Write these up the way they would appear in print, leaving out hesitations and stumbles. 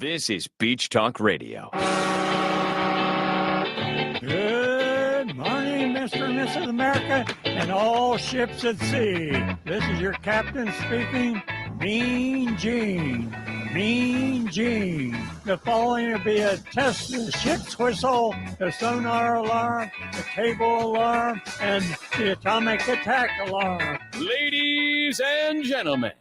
This is Beach Talk Radio. Good morning, Mr. and Mrs. America, and all ships at sea. This is your captain speaking, Mean Gene. Mean Gene. The following will be a test of the ship's whistle, the sonar alarm, the cable alarm, and the atomic attack alarm. Ladies and gentlemen,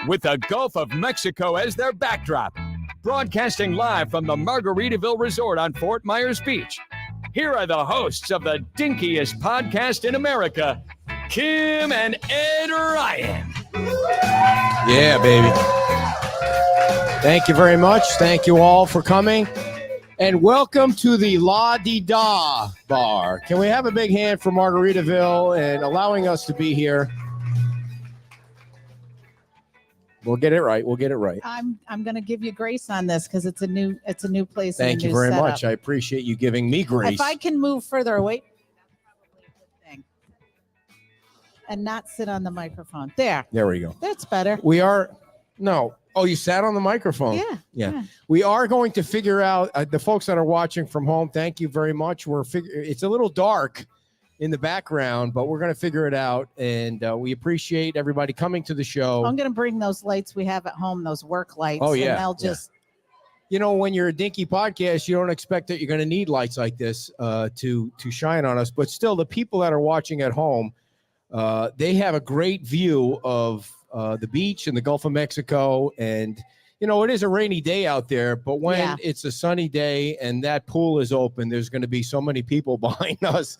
with the Gulf of Mexico as their backdrop, broadcasting live from the Margaritaville Resort on Fort Myers Beach, here are the hosts of the dinkiest podcast in America, Kim and Ed Ryan. Yeah, baby. Thank you very much. Thank you all for coming. And welcome to the La Di Da Bar. Can we have a big hand for Margaritaville and allowing us to be here? We'll get it right. We'll get it right. I'm going to give you grace on this because it's a new place. Thank you very much. I appreciate you giving me grace. If I can move further away, and not sit on the microphone. There we go. That's better. Oh, you sat on the microphone. Yeah. We are going to figure out the folks that are watching from home. Thank you very much. It's a little dark in the background, but we're going to figure it out. And we appreciate everybody coming to the show. I'm going to bring those lights we have at home, those work lights. Oh, yeah. And they'll just. You know, when you're a dinky podcast, you don't expect that you're going to need lights like this to shine on us. But still, the people that are watching at home, they have a great view of the beach and the Gulf of Mexico. And, you know, it is a rainy day out there, but when it's a sunny day and that pool is open, there's going to be so many people behind us.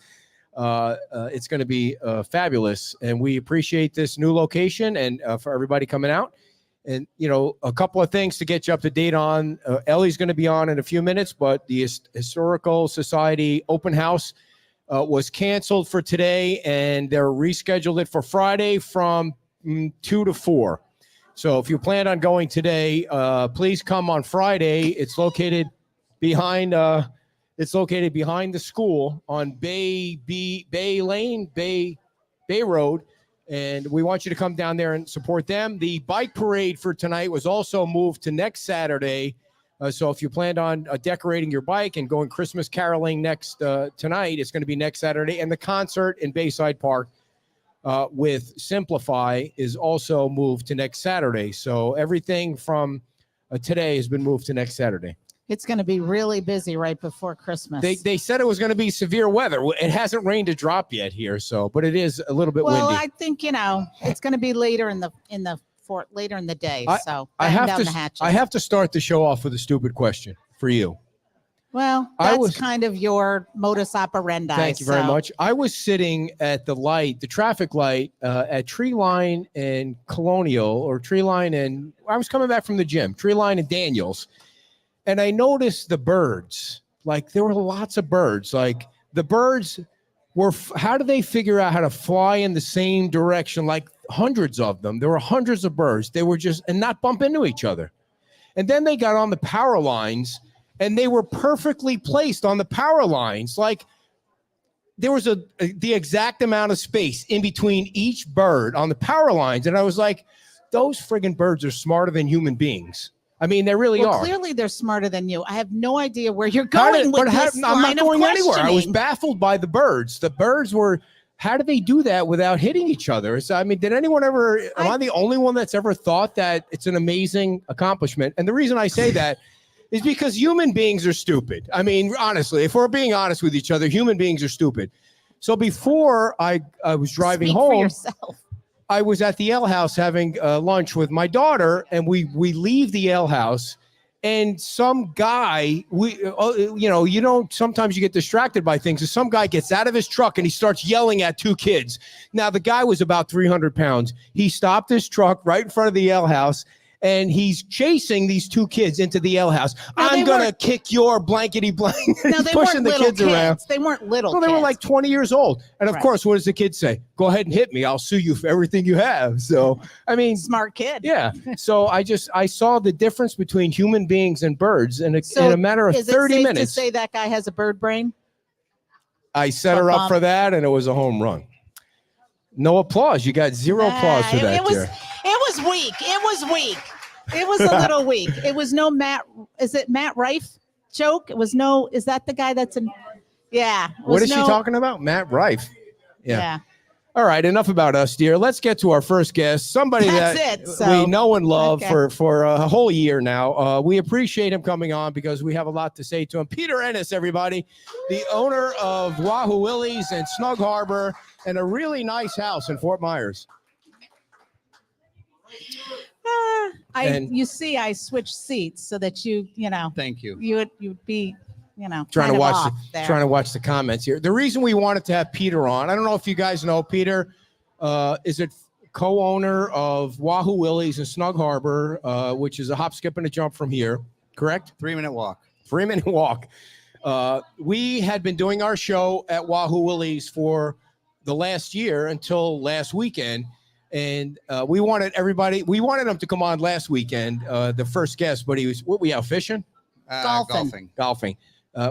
It's going to be fabulous. And we appreciate this new location and for everybody coming out. And, you know, a couple of things to get you up to date on. Ellie's going to be on in a few minutes, but the Historical Society open house was canceled for today, and they're rescheduled it for Friday from 2 to 4. So if you plan on going today, please come on Friday. It's located behind the school on Bay Road. And we want you to come down there and support them. The bike parade for tonight was also moved to next Saturday. So if you planned on decorating your bike and going Christmas caroling tonight, it's going to be next Saturday. And the concert in Bayside Park with Simplify is also moved to next Saturday. So everything from today has been moved to next Saturday. It's going to be really busy right before Christmas. They said it was going to be severe weather. It hasn't rained a drop yet here, but it is a little bit windy. Well, I think it's going to be later in the day. I have to start the show off with a stupid question for you. Well, that's kind of your modus operandi. Thank you very much. I was sitting at the traffic light at Treeline and Colonial, or Treeline and I was coming back from the gym, Treeline and Daniels. And I noticed the birds, like there were lots of birds, like the birds were, how do they figure out how to fly in the same direction? Like hundreds of them. There were hundreds of birds. They were and not bump into each other. And then they got on the power lines and they were perfectly placed on the power lines. Like there was the exact amount of space in between each bird on the power lines. And I was like, those friggin' birds are smarter than human beings. I mean, they really are. Clearly, they're smarter than you. I have no idea where you're going with this I'm not going anywhere. I was questioning. baffled by the birds. The birds were, how do they do that without hitting each other? So, I mean, did anyone ever, am I the only one that's ever thought that it's an amazing accomplishment? And the reason I say that is because human beings are stupid. I mean, honestly, if we're being honest with each other, human beings are stupid. So before I was driving home. For yourself. I was at the Ale House having lunch with my daughter, and we leave the Ale House, and some guy, sometimes you get distracted by things. So some guy gets out of his truck and he starts yelling at two kids. Now, the guy was about 300 pounds. He stopped his truck right in front of the Ale House, and he's chasing these two kids into the Ale House. I'm going to kick your blankety blank. No, they pushing weren't the kids around. They weren't little Well, they were like 20 years old. And of course, what does the kid say? Go ahead and hit me. I'll sue you for everything you have. So, I mean. Smart kid. Yeah. So I saw the difference between human beings and birds in a matter of 30 minutes. Is it safe to say that guy has a bird brain? I set her up for that, and it was a home run. No applause. You got zero applause for that. It was weak. It was a little weak. It was no Matt. Is it Matt Rife joke? It was no. Is that the guy that's in? Yeah. What is she talking about? Matt Rife. Yeah. All right, enough about us, dear. Let's get to our first guest, somebody That's that we know and love okay. for a whole year now. We appreciate him coming on because we have a lot to say to him. Peter Ennis, everybody, the owner of Wahoo Willie's and Snug Harbor and a really nice house in Fort Myers. You see, I switched seats so that you know, Thank you. you'd be, you know, Trying kind to of watch off there. trying to watch the comments here. The reason we wanted to have Peter on, I don't know if you guys know Peter, is it co-owner of Wahoo Willie's and Snug Harbor, which is a hop, skip, and a jump from here, correct? 3-minute walk. 3-minute walk. We had been doing our show at Wahoo Willie's for the last year until last weekend. And we wanted them to come on last weekend, the first guest, but what we out fishing? Golfing. Golfing.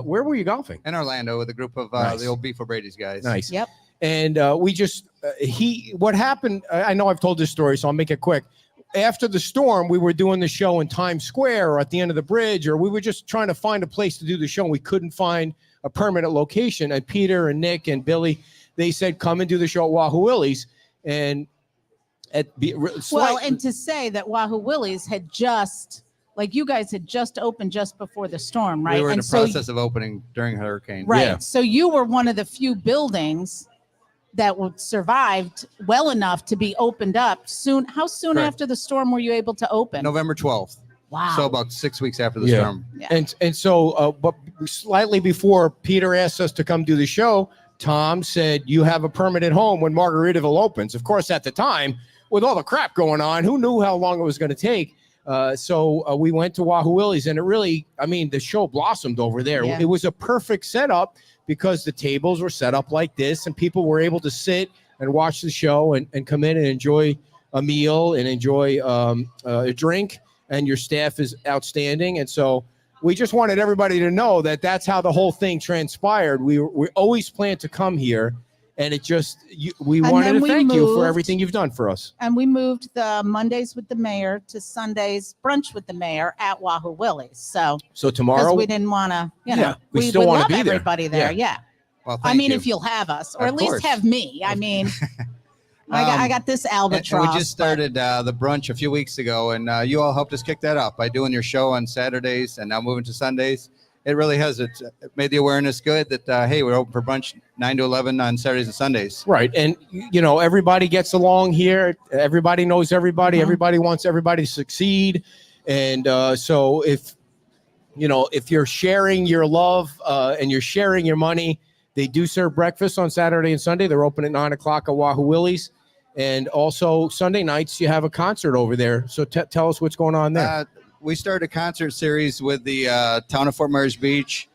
Where were you golfing? In Orlando with a group of Nice. the old Beef O'Brady's guys. Nice. Yep. And we just, what happened, I know I've told this story, so I'll make it quick. After the storm, we were doing the show in Times Square or at the end of the bridge, or we were just trying to find a place to do the show. And we couldn't find a permanent location. And Peter and Nick and Billy, they said, come and do the show at Wahoo Willie's. And Well, and to say that Wahoo Willie's had just, like you guys had just opened just before the storm, right? We were in and the process of opening during hurricane. right. Yeah. So you were one of the few buildings that survived well enough to be opened up soon. How soon Correct. after the storm were you able to open? November 12th. Wow. So about 6 weeks after the Yeah. storm. Yeah. And so, but slightly before Peter asked us to come do the show, Tom said, you have a permanent home when Margaritaville opens. Of course, at the time, with all the crap going on, who knew how long it was going to take? So we went to Wahoo Willie's, and it really, I mean, the show blossomed over there. Yeah. It was a perfect setup because the tables were set up like this, and people were able to sit and watch the show and come in and enjoy a meal and enjoy a drink, and your staff is outstanding. And so we just wanted everybody to know that that's how the whole thing transpired. We always planned to come here, and it just, we And wanted then to we thank you for moved. everything you've done for us. And we moved the Mondays with the mayor to Sundays brunch with the mayor at Wahoo Willie's. So So because tomorrow, we didn't want to, you know, Yeah, we still would wanna love be there. everybody there. Yeah. Well, I thank mean, you. if you'll have us, or Of at least course. have me. I mean, I got this And albatross. we just started the brunch a few weeks ago, and you all helped us kick that up by doing your show on Saturdays and now moving to Sundays. It really has. It made the awareness good that, hey, we're open for brunch 9 to 11 on Saturdays and Sundays. right. And, you know, everybody gets along here. Everybody knows everybody. Mhm. Everybody wants everybody to succeed. And so if you're sharing your love and you're sharing your money, they do serve breakfast on Saturday and Sunday. They're open at 9 o'clock at Wahoo Willie's. And also Sunday nights, you have a concert over there. So tell us what's going on there. We started a concert series with the town of Fort Myers Beach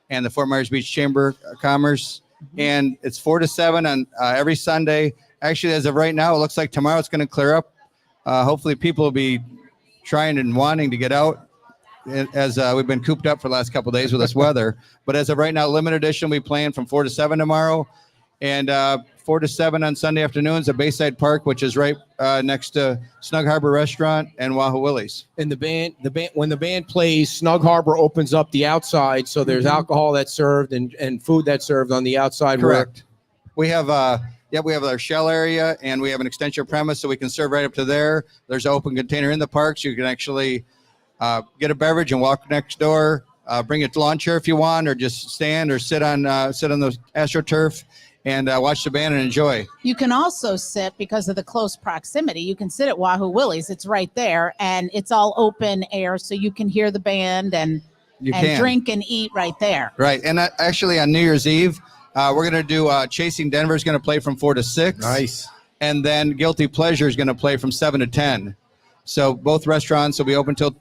and the Fort Myers Beach Chamber of Commerce. And it's 4 to 7 on every Sunday. Actually, as of right now, it looks like tomorrow it's going to clear up. Hopefully people will be trying and wanting to get out as we've been cooped up for the last couple of days with this weather. But as of right now, limited edition, we plan from 4 to 7 tomorrow. And 4 to 7 on Sunday afternoons at Bayside Park, which is right next to Snug Harbor Restaurant and Wahoo Willie's. And when the band plays, Snug Harbor opens up the outside. So there's alcohol that's served and food that's served on the outside. Correct. We have we have our shell area, and we have an extension premise, so we can serve right up to there. There's an open container in the parks. You can actually get a beverage and walk next door. Bring a lawn chair if you want, or just stand or sit on the AstroTurf and watch the band and enjoy. You can also sit, because of the close proximity, you can sit at Wahoo Willie's. It's right there, and it's all open air, so you can hear the band and You can drink and eat right there. Right, and actually on New Year's Eve, we're going to do Chasing Denver is going to play from 4 to 6. Nice. And then Guilty Pleasure is going to play from 7 to 10. So both restaurants will be open till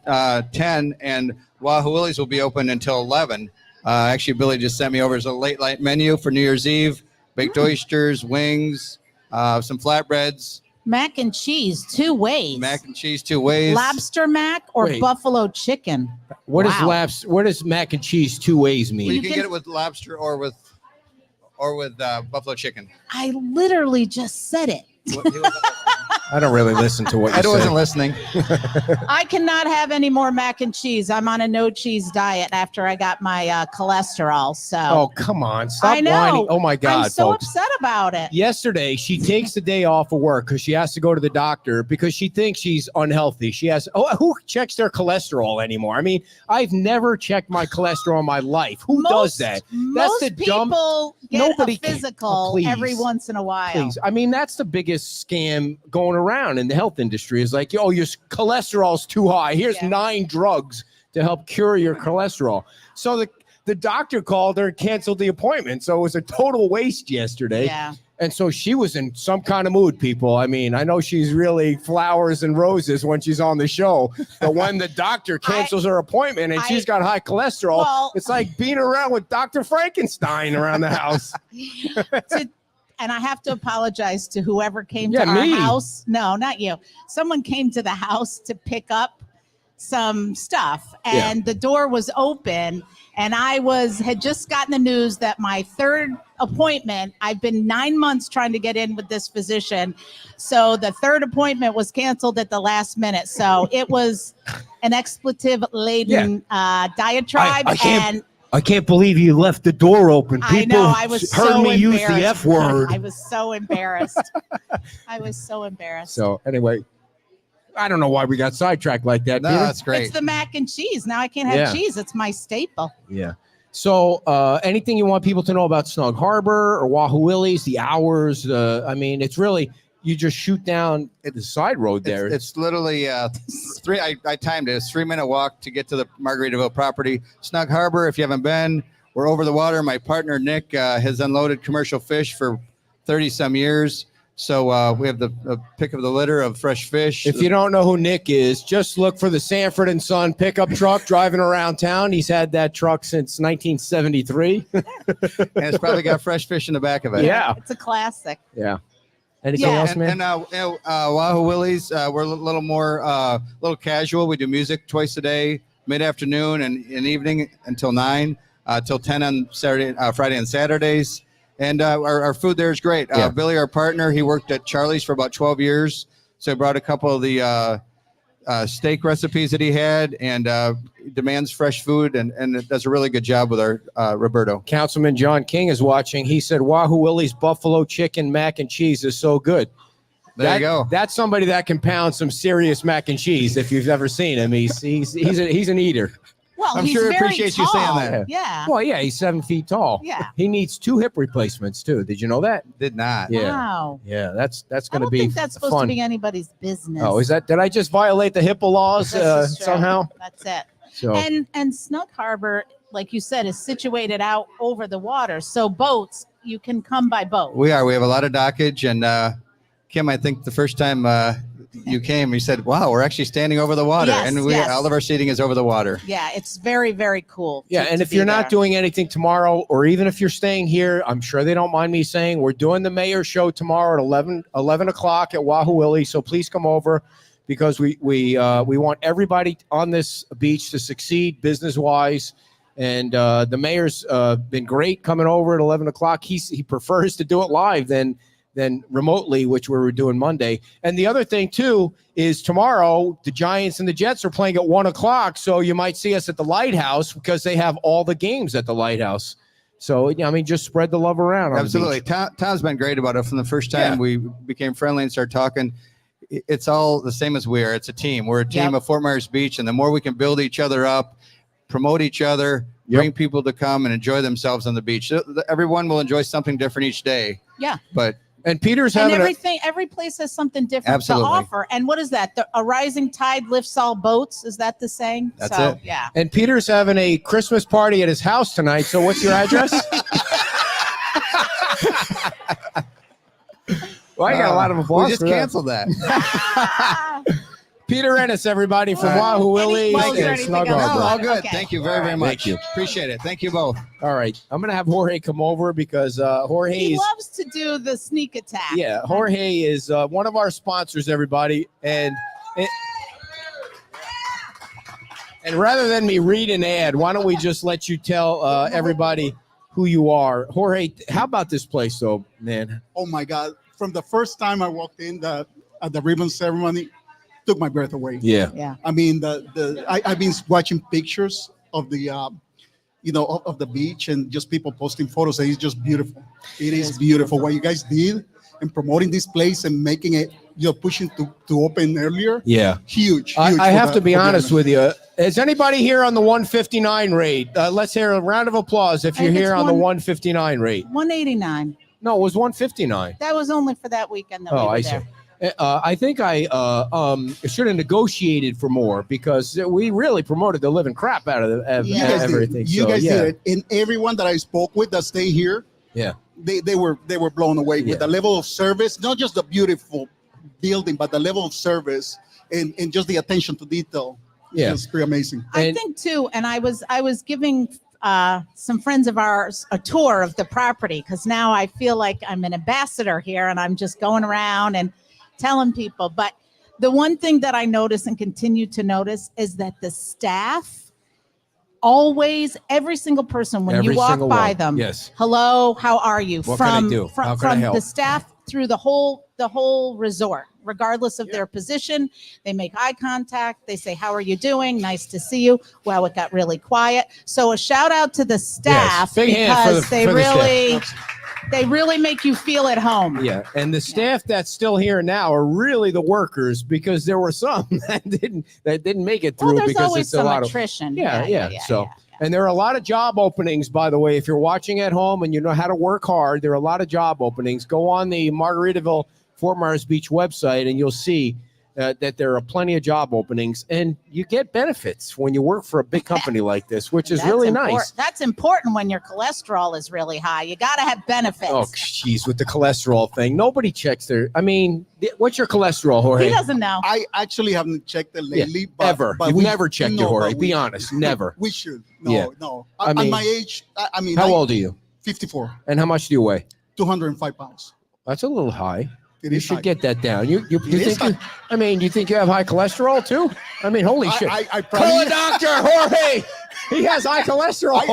10, and Wahoo Willie's will be open until 11. Actually, Billy just sent me over as a late night menu for New Year's Eve: baked oysters, wings, some flatbreads, Mac and cheese, 2 ways. mac and cheese 2 ways. Lobster mac or Wait. buffalo chicken. What Wow. does mac and cheese 2 ways Well, mean? you You can can- get it with lobster or with buffalo chicken. I literally just said it. I don't really listen to what you Ed say. wasn't listening. I cannot have any more mac and cheese. I'm on a no cheese diet after I got my cholesterol. So Oh, come on. Stop I know. whining. Oh, my God, I'm so folks. upset about it. Yesterday, she takes the day off of work because she has to go to the doctor because she thinks she's unhealthy. She has, who checks their cholesterol anymore? I mean, I've never checked my cholesterol in my life. Who does that? Most the dumb- people get Nobody a can- physical please. every once in a while. Please. I mean, that's the biggest scam going around in the health industry is like, oh, your cholesterol's too high. Here's Yeah. 9 drugs to help cure your cholesterol. So the doctor called her and canceled the appointment. So it was a total waste yesterday. Yeah. And so she was in some kind of mood, people. I mean, I know she's really flowers and roses when she's on the show, but when the doctor cancels her appointment and she's got high cholesterol, Well- it's like being around with Dr. Frankenstein around the house. And I have to apologize to whoever came Yeah, to our me. house. No, not you. Someone came to the house to pick up some stuff, and the door was open. And I had just gotten the news that my third appointment, I've been 9 months trying to get in with this physician. So the third appointment was canceled at the last minute. So it was an expletive laden diatribe. I can't believe you left the door open. I know. I was heard so me use the embarrassed. F word. I was so embarrassed. I was so embarrassed. So anyway, I don't know why we got sidetracked like that. No, Peter. that's great. It's the mac and cheese. Now I can't have Yeah. cheese. It's my staple. Yeah. So anything you want people to know about Snug Harbor or Wahoo Willie's, the hours? I mean, it's really, you just shoot down the side road there. It's literally three. I timed it. It's 3-minute walk to get to the Margaritaville property. Snug Harbor. If you haven't been, we're over the water. My partner Nick has unloaded commercial fish for 30 some years. So we have the pick of the litter of fresh fish. If you don't know who Nick is, just look for the Sanford and Son pickup truck driving around town. He's had that truck since 1973. and it's probably got fresh fish in the back of it. Yeah. It's a classic. Yeah. Anything Yeah. else, man? And Wahoo Willie's, we're a little more, little casual. We do music twice a day, mid-afternoon and evening until 9, till 10 on Saturday, Friday and Saturdays. And our food there is great. Yeah. Billy, our partner, he worked at Charlie's for about 12 years. So he brought a couple of the steak recipes that he had and demands fresh food and does a really good job with our Roberto. Councilman John King is watching. He said Wahoo Willie's buffalo chicken mac and cheese is so good. There you go. That's somebody that can pound some serious mac and cheese. If you've ever seen him, he's an eater. Well, I'm he's sure he very appreciates you saying tall. that. Yeah. Well, yeah, he's 7 feet tall. Yeah. He needs 2 hip replacements too. Did you know that? Did not. Yeah. Wow. Yeah, that's I going to don't be think that's supposed fun. to be anybody's business. Oh, did I just violate the HIPAA laws This is true. somehow? That's it. So And Snug Harbor, like you said, is situated out over the water. So boats, you can come by boat. We are. We have a lot of dockage. And Kim, I think the first time you came, you said, wow, we're actually standing over the water. Yes, and yes. all of our seating is over the water. Yeah, it's very, very cool. yeah, and if you're not doing anything tomorrow, or even if you're staying here, I'm sure they don't mind me saying we're doing the mayor's show tomorrow at 11 o'clock at Wahoo Willie. So please come over because we want everybody on this beach to succeed business wise. And the mayor's been great coming over at 11 o'clock. He prefers to do it live than remotely, which we were doing Monday. And the other thing too is tomorrow the Giants and the Jets are playing at 1 o'clock. So you might see us at the Lighthouse because they have all the games at the Lighthouse. So I mean, just spread the love around. on the Absolutely. beach. Tom's been great about it from the first time Yeah. we became friendly and started talking. It's all the same as we are. It's a team. We're a team Yep. of Fort Myers Beach. And the more we can build each other up, promote each other, Yep. bring people to come and enjoy themselves on the beach. Everyone will enjoy something different each day. Yeah. But And Peter's And having every place has something different Absolutely. to offer. And what is that? A rising tide lifts all boats. Is that the saying? That's so, it. Yeah. and Peter's having a Christmas party at his house tonight. So what's your address? Well, I got a lot of applause. We just for that. canceled that. Peter Ennis, everybody from All right. Wahoo Willie's plugs or and anything Snug else? No, Harbor. all good. Okay. Thank you very, All very right. much. Thank you. Appreciate it. Thank you both. All right, I'm gonna have Jorge come over because Jorge He is loves to do the sneak attack. yeah, Jorge is one of our sponsors, everybody, and rather than me read an ad, why don't we just let you tell everybody who you are, Jorge? How about this place, though, man? Oh my God. From the first time I walked in, at the ribbon ceremony took my breath away. Yeah. Yeah. I mean, I've been watching pictures of the, of the beach and just people posting photos, and it's just beautiful. It is beautiful what you guys did in promoting this place and making it, pushing to open earlier. Yeah. Huge. I have to be honest with you. Is anybody here on the 159 rate? Let's hear a round of applause if I you're think here it's on the 159 rate. 189. No, it was 159. That was only for that weekend that we Oh, were I there. see. I think I should have negotiated for more because we really promoted the living crap out of You guys everything. did. You So, guys yeah. did it, and everyone that I spoke with that stay here, Yeah. they were blown away Yeah. with the level of service, not just the beautiful building, but the level of service and just the attention to detail. Yeah. It's pretty amazing. I And- think too, and I was giving some friends of ours a tour of the property because now I feel like I'm an ambassador here and I'm just going around and telling people. But the one thing that I notice and continue to notice is that the staff always, every single person when Every you walk single by one. them, Yes. hello, how are you? What can I do? How can I from help? the staff through the whole resort, regardless of their position. They make eye contact. They say, how are you doing? Nice to see you. Well, it got really quiet. So a shout out to the staff Big hand for because the- they for the staff. really, they really make you feel at home. Yeah, and the staff that's still here now are really the workers because there were some that didn't make it through Well, there's because always it's a some lot attrition. Yeah. So, and there are a lot of job openings, by the way. If you're watching at home and you know how to work hard, there are a lot of job openings. Go on the Margaritaville Fort Myers Beach website and you'll see that there are plenty of job openings, and you get benefits when you work for a big company like this, which is That's really import- nice. That's important when your cholesterol is really high. You got to have benefits. Oh, jeez, with the cholesterol thing, nobody checks their. I mean, what's your cholesterol, Jorge? He doesn't know. I actually haven't checked it lately. Ever. You've never checked your Jorge. but Be honest, never. We should. No, Yeah. no. I At mean- my age, I mean, How old are you? 54, And how much do you weigh? 205 pounds. That's a little high. It You is should high. get that down. You It is think? I mean, you think you have high cholesterol too? I mean, holy shit! I Call a probably, doctor, Jorge. He has high cholesterol.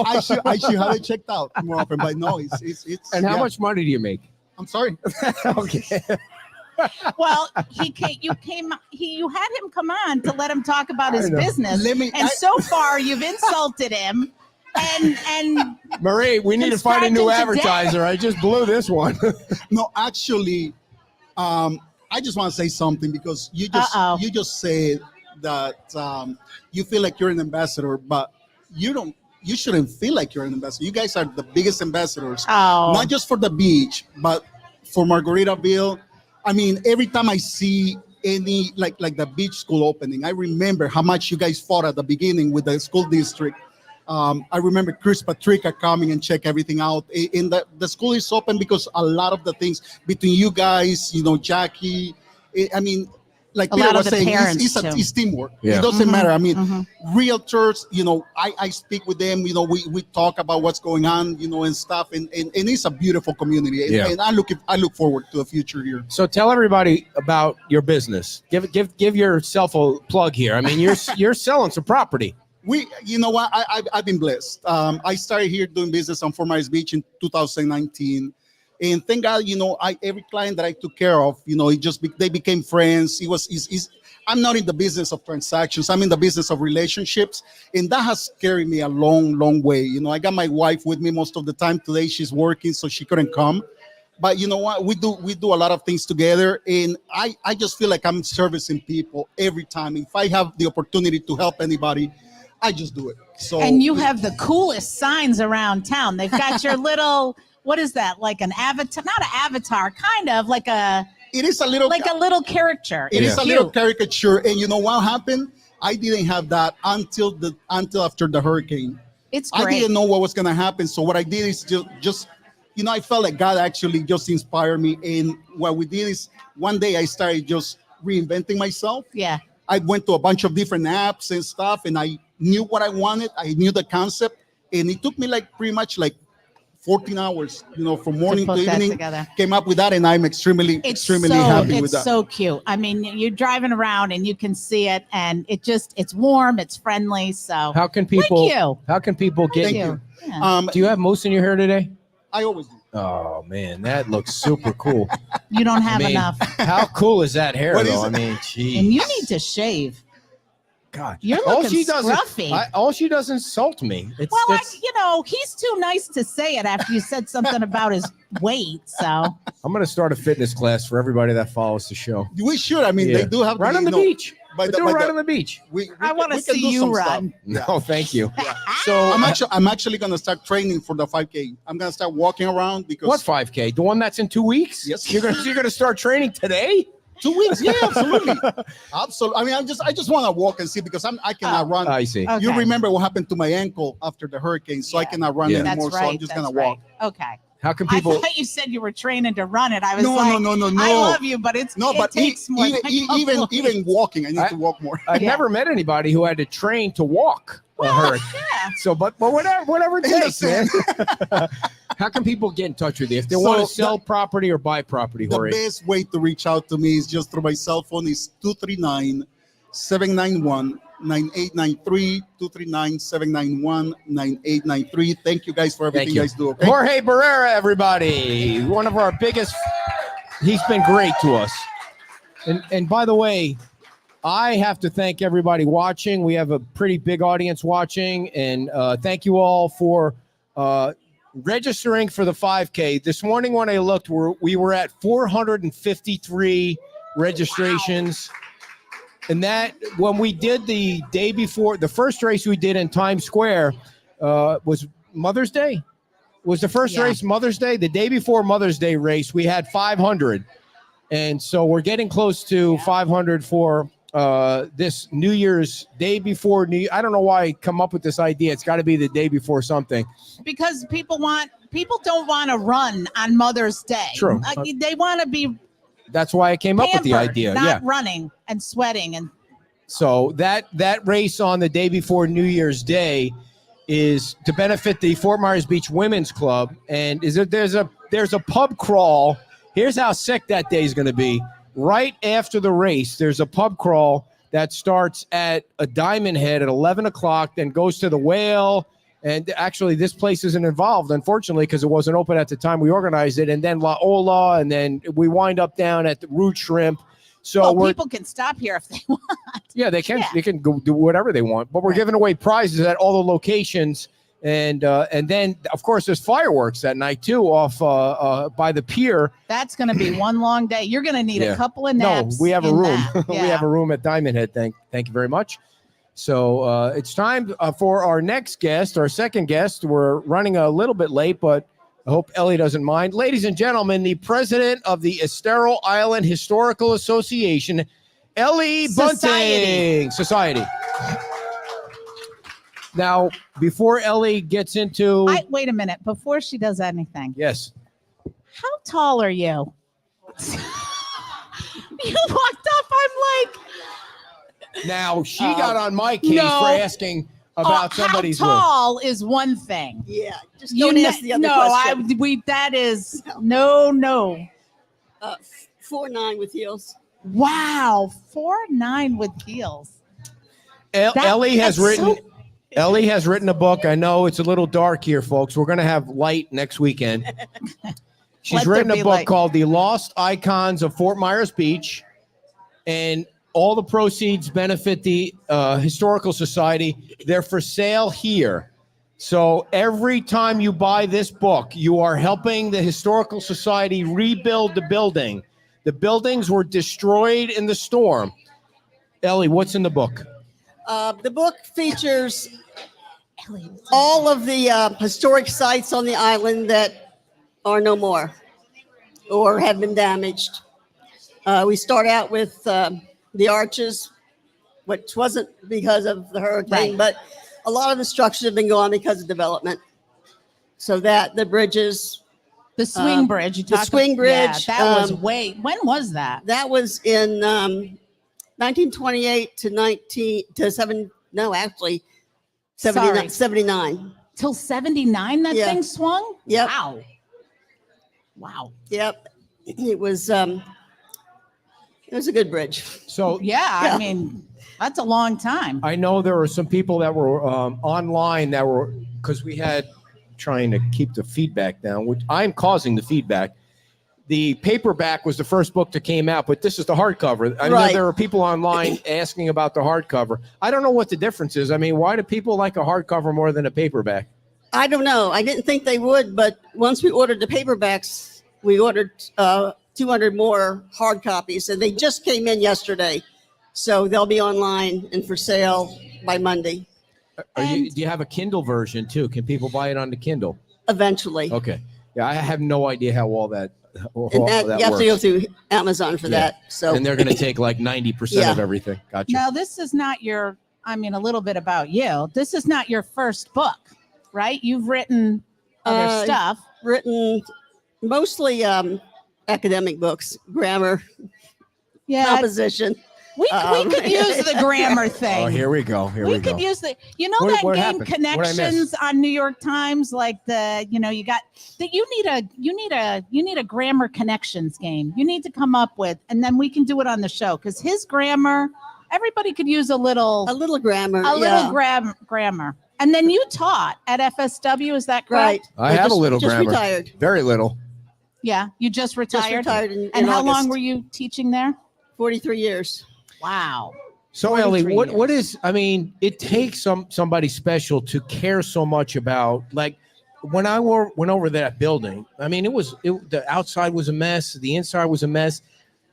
I should have it checked out more often, but no, it's. And how yeah. much money do you make? I'm sorry. Okay. Well, you had him come on to let him talk about his I know. business, Let me- and so far you've insulted him, and Marie, we need to find a new Subscribe to today. advertiser. I just blew this one. No, actually, I just want to say something because you Uh-oh. just said that you feel like you're an ambassador, but you don't. You shouldn't feel like you're an ambassador. You guys are the biggest ambassadors, oh, not just for the beach, but for Margaritaville. I mean, every time I see any like the beach school opening, I remember how much you guys fought at the beginning with the school district. I remember Chris Patrica coming and check everything out. In the school is open because a lot of the things between you guys, Jackie. I mean, like A Peter lot of was the saying, parents, too. it's teamwork. Yeah. It doesn't Mhm, matter. I mean, mhm. realtors, I speak with them. We talk about what's going on, and stuff. And it's a beautiful community. And, Yeah. and I look forward to the future here. So tell everybody about your business. Give yourself a plug here. I mean, you're selling some property. You know what? I've been blessed. I started here doing business on Fort Myers Beach in 2019, and thank God, every client that I took care of, they became friends. I'm not in the business of transactions. I'm in the business of relationships, and that has carried me a long, long way. I got my wife with me most of the time. Today she's working, so she couldn't come. But you know what? We do a lot of things together, and I just feel like I'm servicing people every time. If I have the opportunity to help anybody, I just do it. So and you have the coolest signs around town. They've got your little, what is that? Like an avatar? Not an avatar, kind of like a it is a little little caricature. It is It's a little cute. caricature, and you know what happened? I didn't have that until after the hurricane. It's I great. didn't know what was gonna happen, so what I did is just I felt like God actually just inspired me, and what we did is one day I started just reinventing myself. Yeah. I went to a bunch of different apps and stuff, and I knew what I wanted. I knew the concept, and it took me pretty much 14 hours, from morning to put that evening. together. Came up with that, and I'm extremely happy with that. It's so cute. I mean, you're driving around and you can see it, and it's warm, it's friendly. So How can people? Thank you. How can people get Thank you? you. Yeah. Do you have mousse in your hair today? I always do. Oh man, that looks super cool. You don't have I mean, enough. How cool is that hair, What is though? I it? mean, geez. And you need to shave. God, You're all looking she does scruffy. all she does is insult me. It's, Well, it's- he's too nice to say it after you said something about his weight. So I'm gonna start a fitness class for everybody that follows the show. We should. I mean, Yeah. they do have Right on the beach. By We'll the, do by it right the- on the beach. I want to we can see do you some run. stuff. No, thank you. Yeah. So, I'm actually gonna start training for the 5K. I'm gonna start walking around because what 5K? The one that's in 2 weeks? Yes. You're gonna start training today? 2 weeks. Yeah, absolutely, absolutely. I mean, I just want to walk and see because I cannot run. I see. Okay. You remember what happened to my ankle after the hurricane, so I Yeah. cannot run Yeah. That's anymore. right. So I'm just that's gonna right. walk. Okay. How can I people? thought you said you were training to run it. I was No, like, no. I love you, but it but takes more. even than a couple even of even weeks. walking, I need I- to walk more. I've Yeah. never met anybody who had to train to walk a Well, hurricane. yeah. So, but whatever it takes, man. Listen. How can people get in touch with you if they So want to sell property or buy property, The Jorge? best way to reach out to me is just through my cell phone is 239-791-9893, 239-791-9893. Thank you guys for everything Thank you you. guys do. Okay? Jorge Barrera, everybody. One of our biggest. He's been great to us. And by the way, I have to thank everybody watching. We have a pretty big audience watching, and thank you all for registering for the 5K. This morning when I looked, we were at 453 registrations. And that when we did the day before, the first race we did in Times Square was Mother's Day. Was the first Yeah. race Mother's Day? The day before Mother's Day race, we had 500. And so we're getting close to 500 for this New Year's day before I don't know why I come up with this idea. It's got to be the day before something. Because people don't want to run on Mother's Day. True. They want to be That's why I came up with the pampered, idea. not Yeah. running and sweating and So that race on the day before New Year's Day is to benefit the Fort Myers Beach Women's Club, and there's a pub crawl. Here's how sick that day is going to be. Right after the race, there's a pub crawl that starts at a Diamond Head at 11 o'clock, then goes to the Whale. And actually, this place isn't involved, unfortunately, because it wasn't open at the time we organized it. And then La Ola, and then we wind up down at the Root Shrimp. So well, people can stop here if they want. yeah, they can. Yeah. They can go do whatever they want. But we're Right. giving away prizes at all the locations, and then of course there's fireworks that night too, off by the pier. That's going to be one long day. You're going to need Yeah. a couple of No, naps. we have a in room. that. We Yeah. have a room at Diamond Head. Thank you very much. So it's time for our next guest, our second guest. We're running a little bit late, but I hope Ellie doesn't mind. Ladies and gentlemen, the president of the Estero Island Historical Association, Ellie Bunting. Society. Now, before Ellie gets into Wait a minute. Before she does anything, yes, how tall are you? You walked up. I'm like, now she got on my case no. for asking about somebody's how weight. tall is one thing. Yeah, just don't ask the other no, question. that is no. 4'9" with heels. Wow, 4'9" with heels. Ellie has that's written. so- Ellie has written a book. I know it's a little dark here, folks. We're going to have light next weekend. She's Let there written a be book light. called The Lost Icons of Fort Myers Beach, and all the proceeds benefit the Historical Society. They're for sale here. So every time you buy this book, you are helping the Historical Society rebuild the building. The buildings were destroyed in the storm. Ellie, what's in the book? The book features all of the historic sites on the island that are no more or have been damaged. We start out with the arches, which wasn't because of the hurricane, Right. but a lot of the structures have been gone because of development. So that the bridges, The swing bridge. You the talked swing bridge, Yeah, that was when was that? that was in 1928 to 79. 79. Till 79 that Yeah. thing swung? Yep. Wow. Yep. It was a good bridge. So Yeah, Yeah. I mean, that's a long time. I know there were some people that were online that were, because we had trying to keep the feedback down, which I'm causing the feedback. The paperback was the first book that came out, but this is the hardcover. I know Right. there are people online asking about the hardcover. I don't know what the difference is. I mean, why do people like a hardcover more than a paperback? I don't know. I didn't think they would, but once we ordered the paperbacks, we ordered 200 more hard copies, and they just came in yesterday. So they'll be online and for sale by Monday, Do you have a Kindle version too? Can people buy it on the Kindle? eventually. Okay. Yeah, I have no idea how all that, And that, you have to go works. through Amazon for Yeah. that. So And they're going to take like 90% of Yeah. everything. Gotcha. Now, this is not your, I mean, a little bit about you. This is not your first book, right? You've written other stuff. written mostly academic books, grammar, Yeah. composition. We could use the grammar Oh, thing. here we go. Here we we go. could use the, you know, What- that what game happened? What'd I miss? Connections on New York Times, like the, you know, you got that. You need a grammar connections game. You need to come up with, and then we can do it on the show because his grammar, everybody could use a little grammar. grammar. And then you taught at FSW, is that correct? Right. I have a little just grammar. Retired. Very little. Yeah, you just Just retired. retired in And how long August. were you teaching there? 43 years. Wow. So Ellie, 43 what years. is? I mean, it takes somebody special to care so much about. Like when I went over that building, I mean, the outside was a mess, the inside was a mess,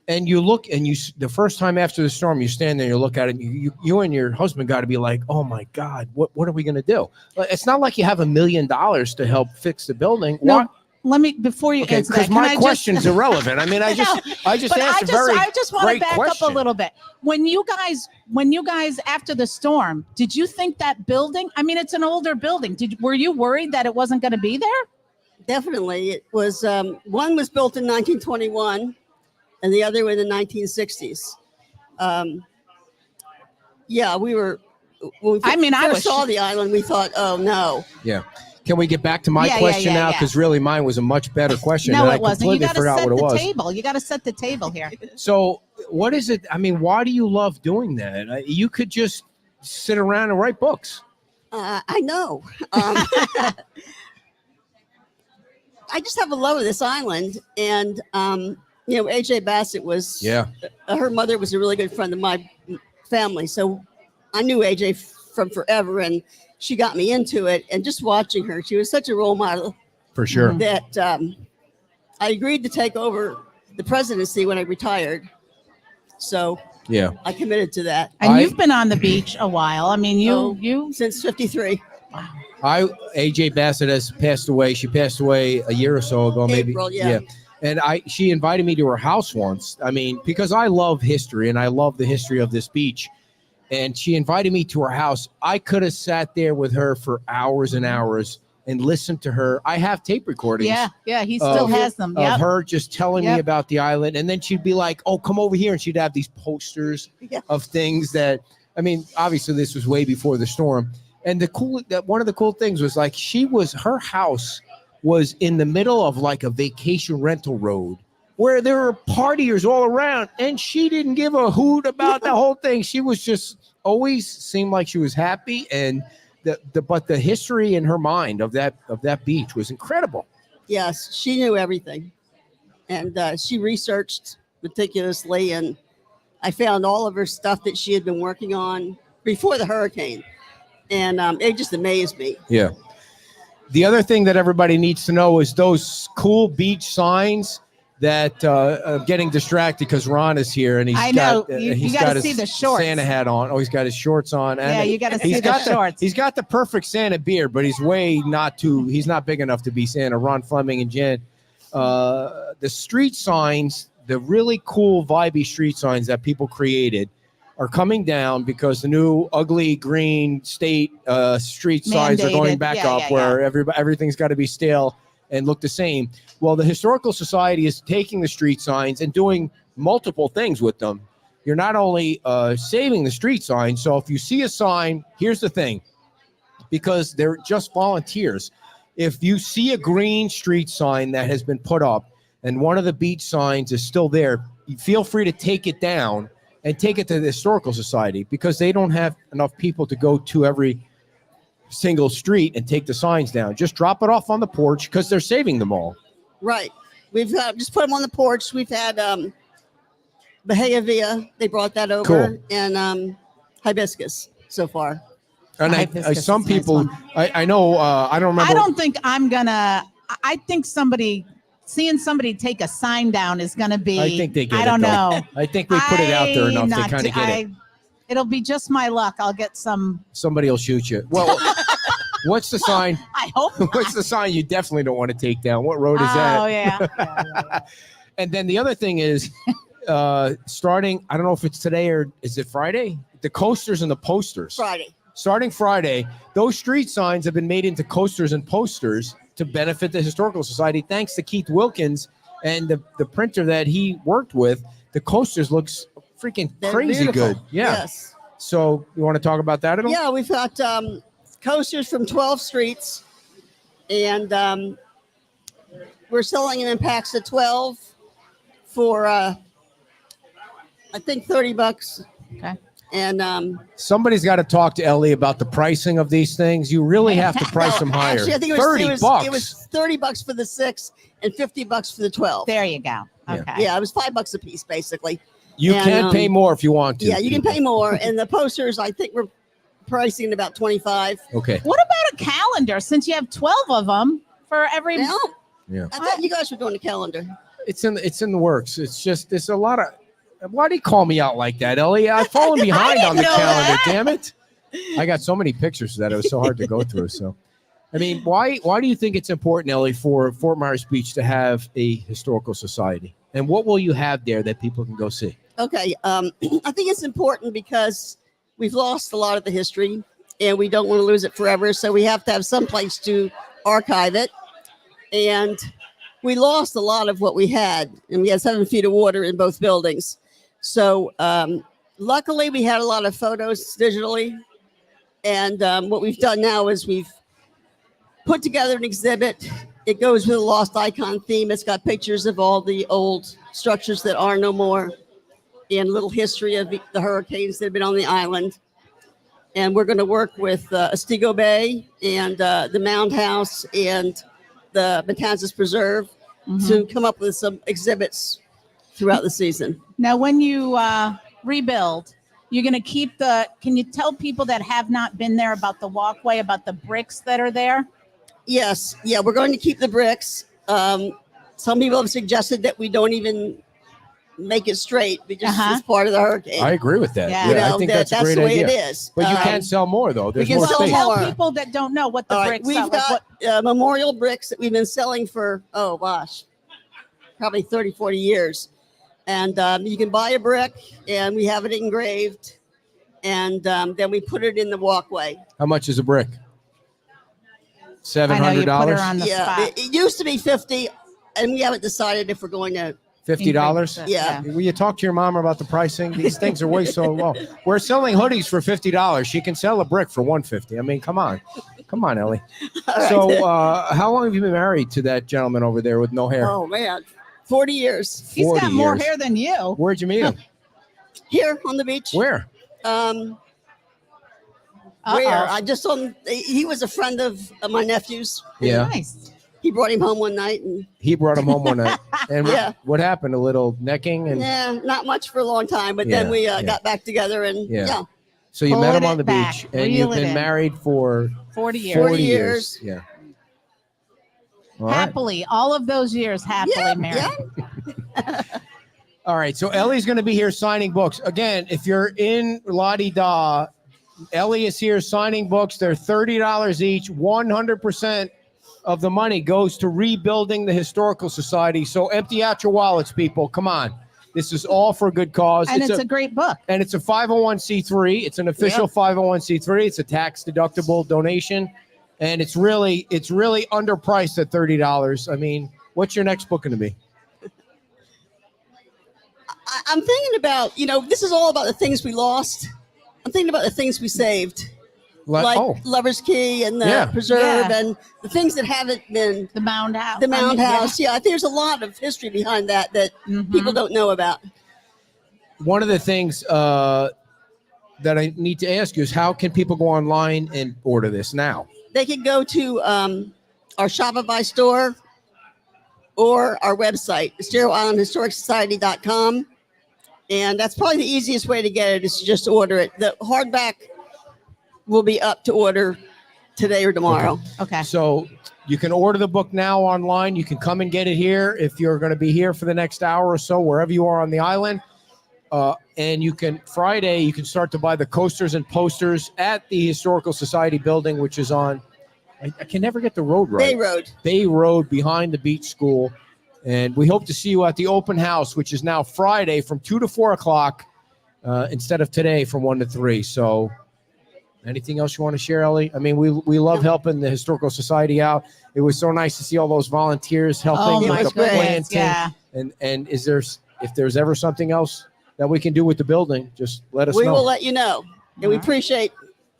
and you look and the first time after the storm, you stand there, and you look at it, and you and your husband got to be like, oh my God, what are we going to do? It's not like you have $1 million to help fix the building. No, Why- let me, before you Okay, answer that, because can my I just- question's irrelevant. I mean, I just But asked a very I just want to great back question. up a little bit. When you guys after the storm, did you think that building? I mean, it's an older building. Were you worried that it wasn't going to be there? Definitely. It was, one was built in 1921 and the other in the 1960s. Yeah, we were, when we I mean, I first was saw sh- the island, we thought, oh no. Yeah. Can we get back to my Yeah, question yeah, now? yeah. Because really mine was a much better question. No, and I it wasn't. You completely got to forgot set what it the was. table. You got to set the table here. So what is it? I mean, why do you love doing that? You could just sit around and write books. I know. I just have a love of this island. And, AJ Bassett was, her mother was a really good friend of my family. So I knew AJ from forever, and she got me into it. And just watching her, she was such a role model For sure. that I agreed to take over the presidency when I retired. So Yeah. I committed to that And you've been on the beach a while. I mean, you since 53. AJ Bassett has passed away. She passed away a year or so ago, maybe. April, yeah. And she invited me to her house once. I mean, because I love history and I love the history of this beach. And she invited me to her house. I could have sat there with her for hours and hours and listened to her. I have tape recordings. yeah, he still has them. Of Yep. her just telling me Yep. about the island. And then she'd be like, oh, come over here. And she'd have these posters Yeah. of things that, I mean, obviously this was way before the storm. And one of the cool things was like, her house was in the middle of like a vacation rental road where there were partiers all around. And she didn't give a hoot about the whole thing. She was just always seemed like she was happy. And but the history in her mind of that beach was incredible. Yes, she knew everything. And she researched meticulously, and I found all of her stuff that she had been working on before the hurricane. And it just amazed me. Yeah. The other thing that everybody needs to know is those cool beach signs that I'm getting distracted because Ron is here and I he's know. got You he's gotta got his see the shorts. Santa hat on. Oh, he's got his shorts on. And Yeah, you got to see he's the got shorts. He's got the perfect Santa beard, but he's not big enough to be Santa. Ron Fleming and Jen. The street signs, the really cool vibey street signs that people created are coming down because the new ugly green state street signs are going Mandated. back Yeah, up yeah, where everything's got to be stale and look the same. Well, the Historical Society is taking the street signs and doing multiple things with them. You're not only saving the street sign. So if you see a sign, here's the thing, because they're just volunteers. If you see a green street sign that has been put up and one of the beach signs is still there, you feel free to take it down and take it to the Historical Society because they don't have enough people to go to every single street and take the signs down. Just drop it off on the porch because they're saving them all. Right. We've just put them on the porch. We've had Bahia Via. They brought that over. Cool. And hibiscus so far. And Hibiscus some is a nice people, one. I know, I don't remember. I don't think I'm gonna. I think seeing somebody take a sign down is gonna be. I think they get I it, don't though. know. I think we put it out there enough. They Not kind of get it. It'll be just my luck. I'll get some. Somebody will shoot you. Well, what's the sign? I hope. Not. What's the sign you definitely don't want to take down? What road is that? Oh yeah. And then the other thing is, starting, I don't know if it's today or is it Friday? The coasters and the posters. Friday. Starting Friday, those street signs have been made into coasters and posters to benefit the Historical Society. Thanks to Keith Wilkins and the printer that he worked with, the coasters looks freaking They're crazy beautiful. good. Yeah. Yes. So you want to talk about that at all? Yeah, we've got coasters from 12 streets, and we're selling them in packs of 12 for I think $30. Okay. And Somebody's got to talk to Ellie about the pricing of these things. You really have to price them higher. Actually, I think $30. It was $30 for the 6 and $50 for the 12. There you go. Yeah. Okay. Yeah, it was $5 a piece basically. You And, can pay more if you want to. Yeah, you can pay more. And the posters, I think we're pricing at about 25. Okay. What about a calendar? Since you have 12 of them for every. Now, Yeah. I thought you guys were doing a calendar. It's in the works. It's just there's a lot of. Why do you call me out like that, Ellie? I've fallen behind on the know calendar. that. Damn it! I got so many pictures that it was so hard to go through. So, I mean, why do you think it's important, Ellie, for Fort Myers Beach to have a historical society? And what will you have there that people can go see? Okay. I think it's important because we've lost a lot of the history and we don't want to lose it forever. So we have to have some place to archive it. And we lost a lot of what we had. And we had 7 feet of water in both buildings. So luckily we had a lot of photos digitally. And what we've done now is we've put together an exhibit. It goes with a Lost Icon theme. It's got pictures of all the old structures that are no more and little history of the hurricanes that have been on the island. And we're going to work with Otsego Bay and the Mound House and the Matanzas Preserve to come up with some exhibits throughout the season. Now, when you rebuild, you're going to keep can you tell people that have not been there about the walkway, about the bricks that are there? Yes. Yeah, we're going to keep the bricks. Some people have suggested that we don't even make it straight because it's part of the hurricane. I agree with that. Yeah. You I know, think that's a that's great the way idea. it is. But you can sell more though. There's can more sell space. more. Tell people that don't know what the All right, bricks we've are. got memorial bricks that we've been selling for, probably 30, 40 years. And you can buy a brick and we have it engraved. And then we put it in the walkway. How much is a brick? I know you put her $700? on the Yeah, spot. it used to be 50 and we haven't decided if we're going to, $50? yeah. Will you talk to your mom about the pricing? These things are way so low. We're selling hoodies for $50. She can sell a brick for $150. I mean, come on, Ellie. right. So, how long have you been married to that gentleman over there with no hair? Oh man, 40 years He's 40 got more years. hair than you. Where'd you meet him? here on the beach. Where? Where I just he was a friend of my nephew's. Yeah, Nice. He brought him home one night and he brought him home one night. And Yeah. what happened? A little necking, and not much for a long time, but Yeah, then we yeah. got back together and Yeah. so you met Pulling him on it the back, beach, and you've reel it been in. married for 40 years. 40 40 years. years. Yeah. All right. Happily, all of those years happily married. Yeah. All right, so Ellie's going to be here signing books. Again, if you're in La Di Da, Ellie is here signing books. They're $30 each. 100% of the money goes to rebuilding the Historical Society. So empty out your wallets, people. Come on. This is all for a good cause. And it's a great book. And it's a 501c3. It's an official 501c3. It's a tax deductible donation. And it's really underpriced at $30. I mean, what's your next book going to be? I'm thinking about, this is all about the things we lost. I'm thinking about the things we saved, like Lover's Key and the Preserve and the things that haven't been. The Mound House. The Mound House. Yeah, I think there's a lot of history behind that people don't know about. One of the things that I need to ask you is how can people go online and order this now? They can go to our Shopify store or our website, EsteroIslandHistoricSociety.com. And that's probably the easiest way to get it is to just order it. The hardback will be up to order today or tomorrow. Okay. So you can order the book now online. You can come and get it here if you're going to be here for the next hour or so, wherever you are on the island. And you can Friday, you can start to buy the coasters and posters at the Historical Society building, which is on, I can never get the road right. Bay Road behind the beach school. And we hope to see you at the open house, which is now Friday from 2 to 4 o'clock instead of today from 1 to 3. So anything else you want to share, Ellie? I mean, we love helping the Historical Society out. It was so nice to see all those volunteers helping with the planting. Yeah. And if there's ever something else that we can do with the building, just let us know. We will let you know. And we appreciate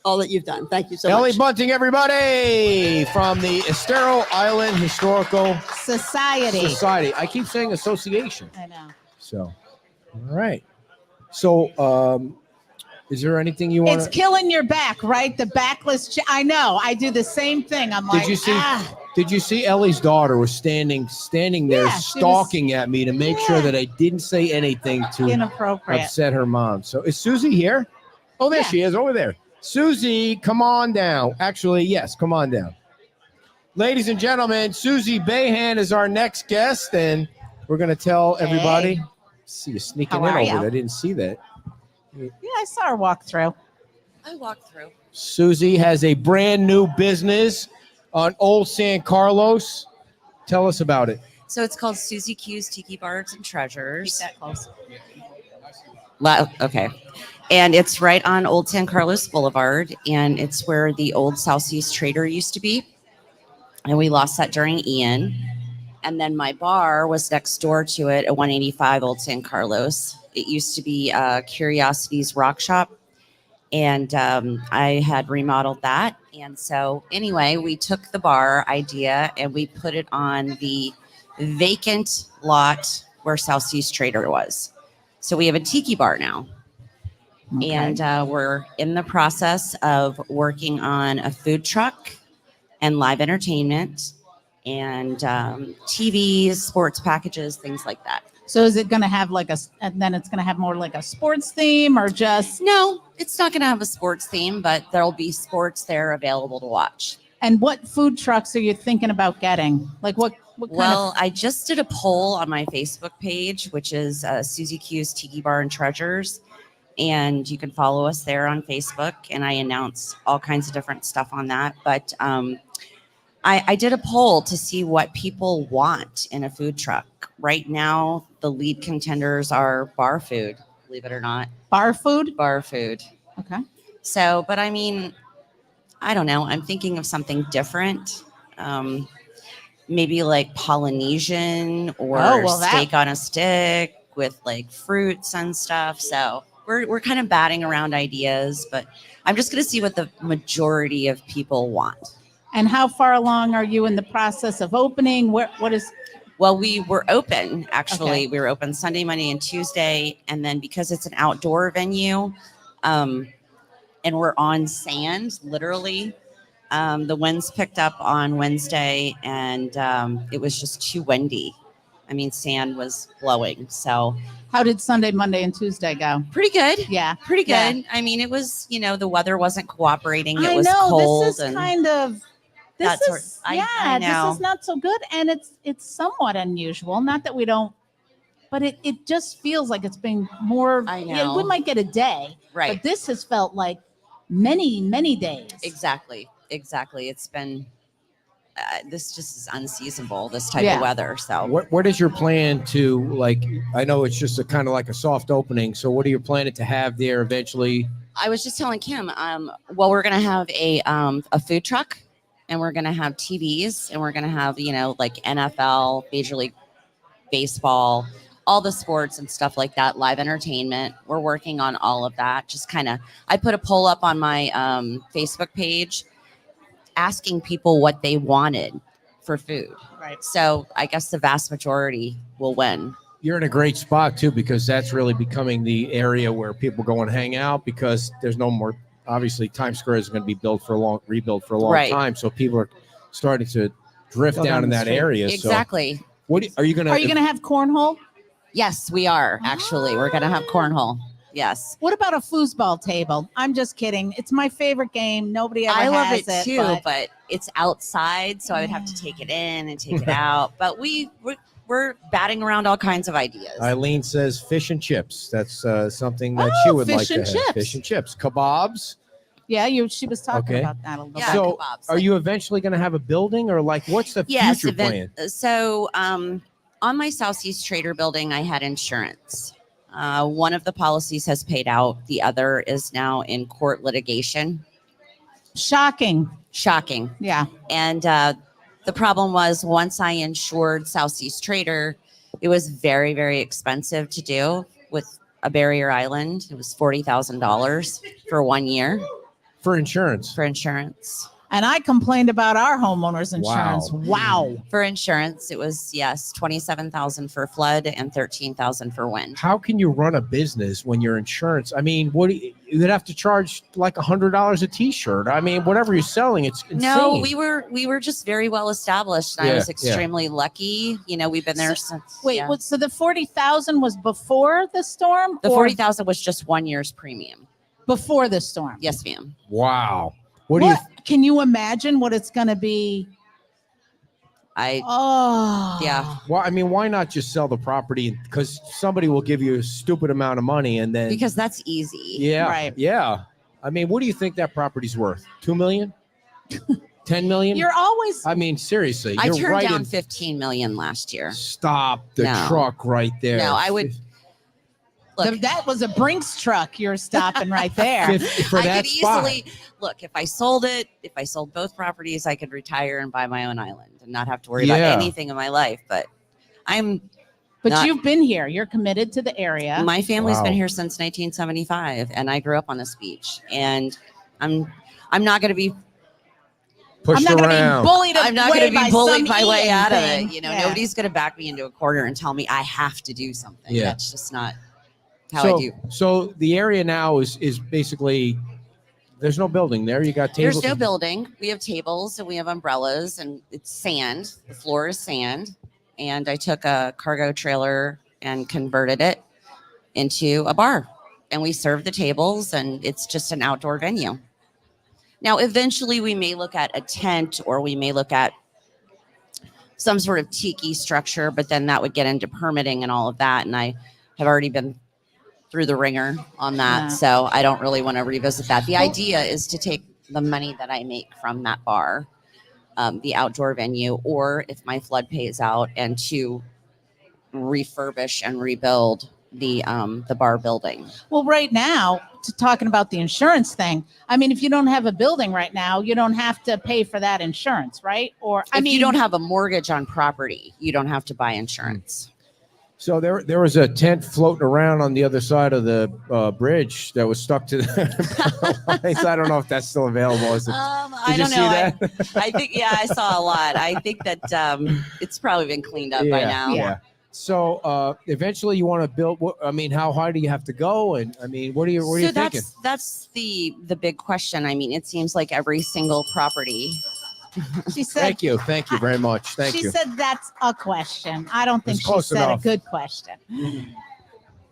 all that you've done. Thank you so Ellie much. Bunting, everybody, from the Estero Island Historical Society. I keep saying association. I know. So, all right. So, is there anything you want It's killing your back, right? The backless. I know. I do the same thing. I'm like, Did you see Ellie's daughter was standing there Yeah, she stalking at me to make sure that I didn't say anything to inappropriate. upset her mom. So is Susie here? Oh, there she is over there. Susie, come on down. Actually, yes, come on down. Ladies and gentlemen, Susie Bayhan is our next guest, and we're going to tell everybody. See you sneaking How in are over you? there. I didn't see that. Yeah, I saw her walk through. I walked through. Susie has a brand new business on Old San Carlos. Tell us about it. So it's called Susie Q's Tiki Bars and Keep Treasures. that close. Okay. And it's right on Old San Carlos Boulevard. And it's where the old South Seas Trader used to be. And we lost that during Ian. And then my bar was next door to it at 185 Old San Carlos. It used to be Curiosity's Rock Shop. And I had remodeled that. And so anyway, we took the bar idea and we put it on the vacant lot where South Seas Trader was. So we have a tiki bar now. Okay. And we're in the process of working on a food truck and live entertainment and TVs, sports packages, things like that. So is it going to have and then it's going to have more like a sports theme or just, No, it's not going to have a sports theme, but there'll be sports there available to watch. and what food trucks are you thinking about getting? Like what kind Well, of, I just did a poll on my Facebook page, which is Susie Q's Tiki Bar and Treasures. And you can follow us there on Facebook. And I announce all kinds of different stuff on that. But I did a poll to see what people want in a food truck. Right now, the lead contenders are bar food, believe it or not. bar food? Bar food. Okay. So, but I mean, I don't know. I'm thinking of something different. Maybe like Polynesian or Oh, well, that- steak on a stick with like fruits and stuff. So we're kind of batting around ideas, but I'm just going to see what the majority of people want. And how far along are you in the process of opening? What is, Well, we were open, actually. Okay. We were open Sunday, Monday, and Tuesday. And then because it's an outdoor venue, and we're on sand, literally, the winds picked up on Wednesday and it was just too windy. I mean, sand was blowing. So how did Sunday, Monday, and Tuesday go? pretty good. Yeah. Pretty Yeah. good. I mean, it was, the weather wasn't cooperating. It I was know cold. this is and kind of this that sort- is I know. this is not so good, and it's somewhat unusual. Not that we don't, but it just feels like it's been more. I Yeah, know. we might get a day, right. but this has felt like many days. Exactly. It's been, this just is unseasonable, this type Yeah. of weather. So What is your plan to, like, I know it's just a kind of like a soft opening. So what are you planning to have there eventually? I was just telling Kim, well, we're going to have a food truck and we're going to have TVs and we're going to have, like NFL, Major League Baseball, all the sports and stuff like that, live entertainment. We're working on all of that. Just kind of, I put a poll up on my Facebook page asking people what they wanted for food. Right. So I guess the vast majority will win. You're in a great spot too, because that's really becoming the area where people go and hang out, because there's no more. Obviously, Times Square is going to be rebuilt for a long Right. time. So people are starting to drift Go down down in the that street. area. Exactly. So what are you going to? Are you going to have cornhole? Yes, we are actually. We're gonna have cornhole. Yes. What about a foosball table? I'm just kidding. It's my favorite game. Nobody ever I love has it too, but but it's outside, so I would have to take it in and take it out. But we're batting around all kinds of ideas. Eileen says fish and chips. That's something that Oh, she would like fish to and have. chips. Fish and chips, kebabs. yeah, she was talking Okay. about that a little Yeah, bit. So, kebabs, are like- you eventually going to have a building, or like what's the Yes. future plan? So on my Southeast Trader building, I had insurance. One of the policies has paid out. The other is now in court litigation. Shocking. Shocking. Yeah. And the problem was, once I insured Southeast Trader, it was very, very expensive to do with a barrier island. It was $40,000 for 1 year For insurance. for insurance. And I complained about our homeowners insurance. Wow. For insurance, it was, yes, $27,000 for flood and $13,000 for wind. How can you run a business when your insurance? I mean, you'd have to charge like $100 a T-shirt. I mean, whatever you're selling, it's insane. No, we were just very well established. And I Yeah, was yeah. extremely lucky. You know, we've been there since. Wait, yeah. so the 40,000 was before the storm? The or 40,000 was just 1 year's premium. before the storm? Yes, ma'am. Wow. What do you? Can you imagine what it's going to be? I Oh. Yeah. Well, I mean, why not just sell the property? Because somebody will give you a stupid amount of money, and then because that's easy. yeah, Right. yeah. I mean, what do you think that property's worth? 2 million? 10 million? You're always I mean, seriously, I you're turned right down in- 15 million last year. Stop the No. truck right there. No, I would look. that was a Brinks truck you're stopping right there. For I that could spot. easily look if I sold both properties, I could retire and buy my own island and not have to worry Yeah. about anything in my life. But I'm But Not- you've been here. You're committed to the area. my family's Wow. been here since 1975, and I grew up on this beach. And I'm not going to be Pushed I'm not going to around. be bullied. I'm not going to be bullied my way Ian out of thing. it. You know, Yeah. nobody's going to back me into a corner and tell me I have to do something. Yeah. That's just not how so, I do. So the area now is basically there's no building there. You got tables. There's no building. We have tables and we have umbrellas, and it's sand. The floor is sand. And I took a cargo trailer and converted it into a bar. And we serve the tables, and it's just an outdoor venue. Now, eventually, we may look at a tent, or we may look at some sort of tiki structure, but then that would get into permitting and all of that. And I have already been through the ringer on that. Yeah. So I don't really want to revisit that. The idea is to take the money that I make from that bar, the outdoor venue, or if my flood pays out, and to refurbish and rebuild the bar building. Well, right now, talking about the insurance thing, I mean, if you don't have a building right now, you don't have to pay for that insurance, right? Or If you don't have a mortgage on property, you don't have to buy insurance. So there was a tent floating around on the other side of the bridge that was stuck to the lines. I don't know if that's still available. Is it? I Did you don't see know. that? I think, yeah, I saw a lot. I think that it's probably been cleaned up by now. Yeah. So eventually, you want to build. I mean, how high do you have to go? And I mean, what are you thinking? That's the big question. I mean, it seems like every single property. she said, Thank you very much. Thank she you. said that's a question. I don't think It's she close said enough. a good question.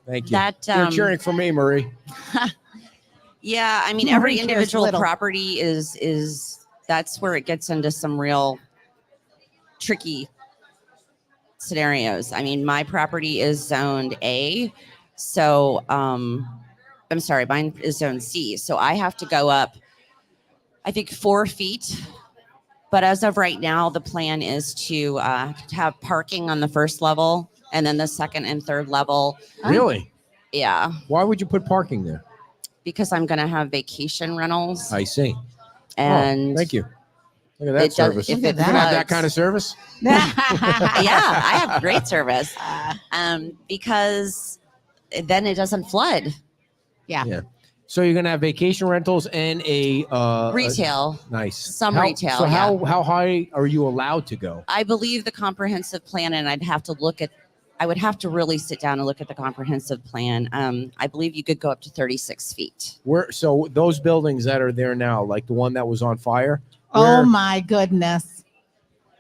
Thank you. That You're cheering for me, Marie. Yeah, I mean, Marie every cares individual little. property is that's where it gets into some real tricky scenarios. I mean, my property is zoned A, so I'm sorry, mine is zone C. So I have to go up, I think, 4 feet. But as of right now, the plan is to have parking on the first level, and then the second and third level. Really? Yeah, Why would you put parking there? because I'm going to have vacation rentals. I see. And thank you. Look at that It does- service. if You it can have that floods- kind of service. yeah, I have great service. Because then it doesn't flood. So you're gonna have vacation rentals and a Retail. nice. Some retail, So yeah. how high are you allowed to go? I believe the comprehensive plan, and I'd have to look at I would have to really sit down and look at the comprehensive plan. I believe you could go up to 36 feet. So those buildings that are there now, like the one that was on fire. Oh where- my goodness.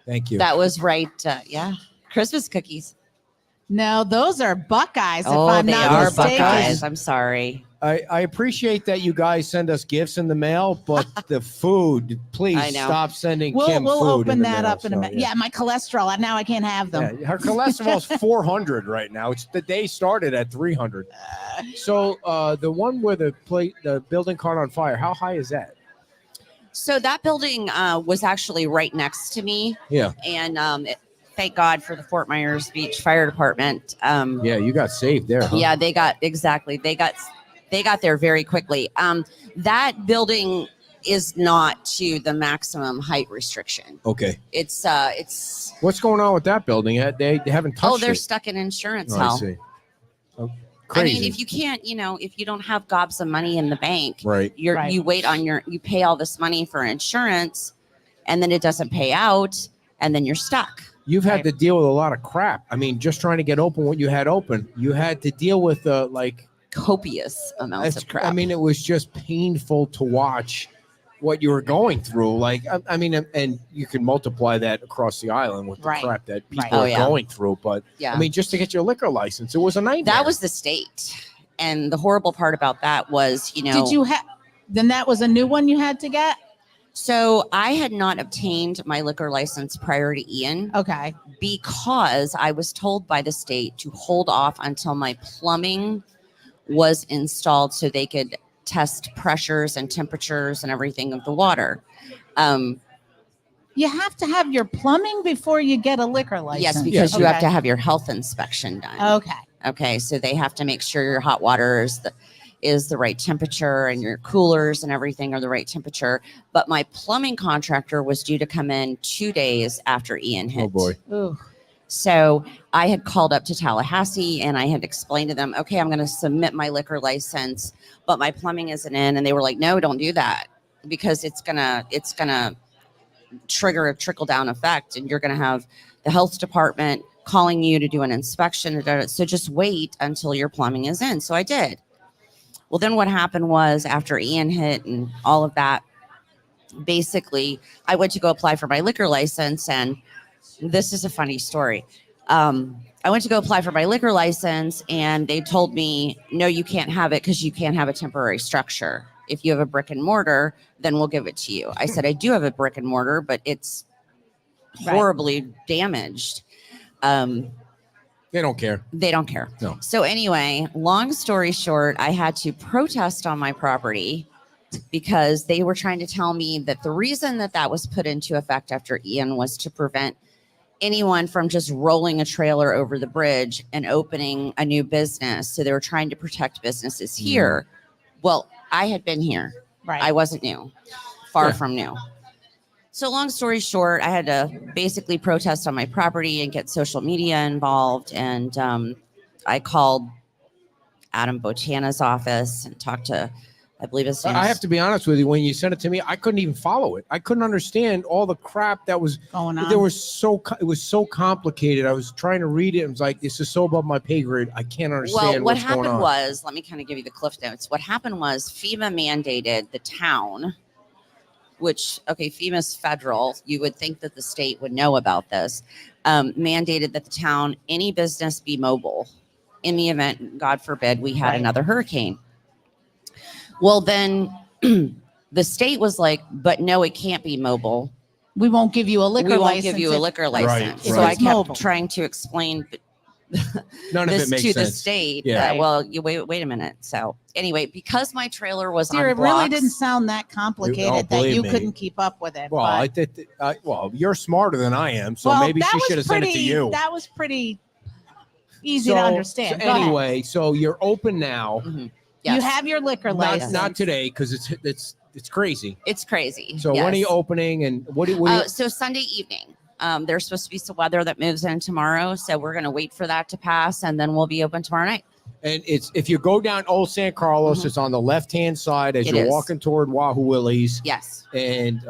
Thank you. That was right. Yeah. Christmas cookies. No, those are Buckeyes. Oh, if I'm they not are mistaken. Buckeyes. I'm sorry. I appreciate that you guys send us gifts in the mail, but the food, please I know. stop sending We'll Kim we'll food open in the that mail, up in a so, minute. Yeah, my cholesterol. Now I can't have them. Yeah, her cholesterol's 400 right now. It's the day started at 300. So the one where the building caught on fire, how high is that? So that building was actually right next to me. Yeah. And thank God for the Fort Myers Beach Fire Department. Yeah, you got saved there. Huh? Yeah, they got there very quickly. That building is not to the maximum height restriction. Okay. It's What's going on with that building? They haven't touched oh, they're it. stuck in insurance Oh, I hell. see. Oh, I crazy. mean, if you can't, if you don't have gobs of money in the bank, Right. Right. you wait on you pay all this money for insurance, and then it doesn't pay out, and then you're stuck. You've had Right. to deal with a lot of crap. I mean, just trying to get open what you had open. You had to deal with Copious amounts of crap. I mean, it was just painful to watch what you were going through. Like, I mean, and you can multiply that across the island with the Right. crap that people Right. Oh, are yeah. going through. But yeah. I mean, just to get your liquor license, it was a nightmare. That was the state. And the horrible part about that was, Did you have? Then that was a new one you had to get. so I had not obtained my liquor license prior to Ian Okay. because I was told by the state to hold off until my plumbing was installed so they could test pressures and temperatures and everything of the water. You have to have your plumbing before you get a liquor license. Yes, because you have Okay. to have your health inspection done. Okay. Okay, so they have to make sure your hot water is the right temperature and your coolers and everything are the right temperature. But my plumbing contractor was due to come in 2 days after Ian hit. Oh boy. Ooh. So I had called up to Tallahassee and I had explained to them, okay, I'm going to submit my liquor license, but my plumbing isn't in. And they were like, no, don't do that because it's gonna trigger a trickle down effect and you're going to have the health department calling you to do an inspection. So just wait until your plumbing is in. So I did. Well, then what happened was after Ian hit and all of that, basically I went to go apply for my liquor license. And this is a funny story. I went to go apply for my liquor license and they told me, no, you can't have it because you can't have a temporary structure. If you have a brick and mortar, then we'll give it to you. I said, I do have a brick and mortar, but it's horribly damaged. They don't care. They don't care. No. So anyway, long story short, I had to protest on my property because they were trying to tell me that the reason that was put into effect after Ian was to prevent anyone from just rolling a trailer over the bridge and opening a new business. So they were trying to protect businesses here. Well, I had been here. Right. I wasn't new, far Yeah. from new. So long story short, I had to basically protest on my property and get social media involved. And I called Adam Botana's office and talked to, I believe his name I is- have to be honest with you. When you sent it to me, I couldn't even follow it. I couldn't understand all the crap that was Going on. There was it was so complicated. I was trying to read it. It was like, this is so above my pay grade. I can't understand Well, what what's going happened on. was, let me kind of give you the cliff notes. What happened was FEMA mandated the town, which, okay, FEMA's federal. You would think that the state would know about this. Mandated that the town, any business be mobile in the event, God forbid, we had Right. another hurricane. Well, then the state was like, but no, it can't be mobile. We won't give you a liquor We won't license. give you a if- liquor Right, license. right. So I It's kept mobile. trying to explain None of this it makes to sense. the state. Yeah. That, well, you wait a minute. So anyway, because my trailer was Dear, on it really blocks, didn't sound that complicated Oh, that believe you me. couldn't keep up with it. Well, but- I did. Well, you're smarter than I am, so Well, maybe that she was should have sent it to pretty- you. That was pretty easy to So- understand. so Go ahead. anyway, so you're open now. yes, You have your liquor license. Not today because it's crazy. it's crazy. So when are you yes. opening and what do you? So Sunday evening. There's supposed to be some weather that moves in tomorrow, so we're going to wait for that to pass, and then we'll be open tomorrow night. And it's if you go down Old San Carlos, Mhm. it's on the left hand side as It you're is. walking toward Wahoo Willie's. Yes. And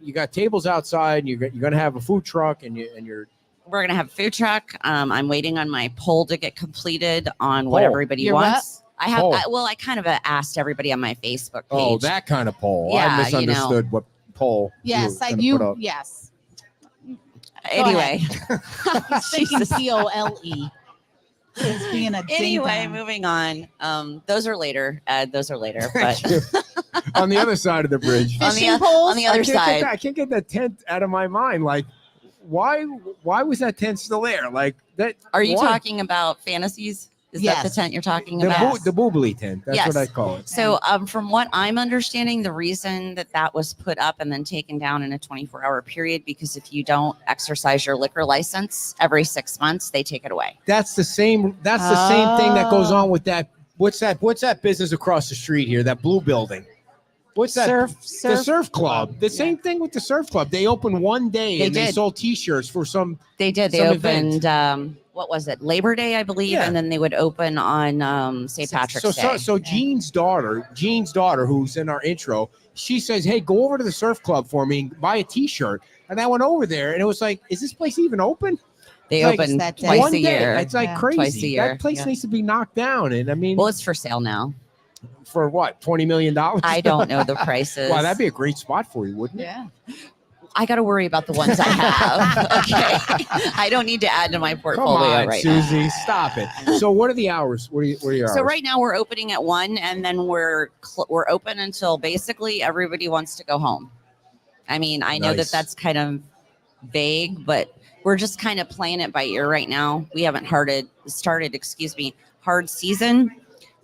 you got tables outside. And you're gonna have a food truck, and you're we're gonna have a food truck. I'm waiting on my poll to get completed on what Poll? everybody Your wants. I have. Poll. I kind of asked everybody on my Facebook page. Oh, that kind of poll. Yeah, I misunderstood what poll. Yes, were I gonna you put up. yes. Anyway, I was thinking POLE. It's being a anyway, ding-dong. moving on. Those are later. Those are later. But On the other side of the bridge. on Fishing the poles? on the other I can't get side. that- I can't get that tent out of my mind. Like, why was that tent still there? Like that. Are you why? talking about fantasies? Is that the Yes. tent you're talking the about? the boobly tent? That's Yes. what I call it. So, from what I'm understanding, the reason that was put up and then taken down in a 24-hour period, because if you don't exercise your liquor license every 6 months, they take it away. That's the same. That's the same thing that goes on with that. What's that business across the street here? That blue building. What's that? The surf club. The same thing with the surf club. They opened one day They and they did. sold T-shirts for some. They did. They Some opened. event. What was it? Labor Day, I believe, Yeah. and then they would open on St. Patrick's Day. So Jean's daughter, who's in our intro, she says, "Hey, go over to the surf club for me and buy a T-shirt." And I went over there, and it was like, "Is this place even open?" They Like, open that day. twice One a day. year. It's like Yeah. crazy. Twice a year, That place yeah. needs to be knocked down. And I mean, Well, it's for sale now. for what, $20 million? I don't know the prices. Wow, that'd be a great spot for you, wouldn't it? Yeah. I got to worry about the ones I have. Okay, I don't need to add to my Come portfolio on, right now. Susie, stop it. So, what are the hours? What are your hours? So right now we're opening at 1, and then we're open until basically everybody wants to go home. I mean, I know Nice. that's kind of vague, but we're just kind of playing it by ear right now. We haven't started hard season.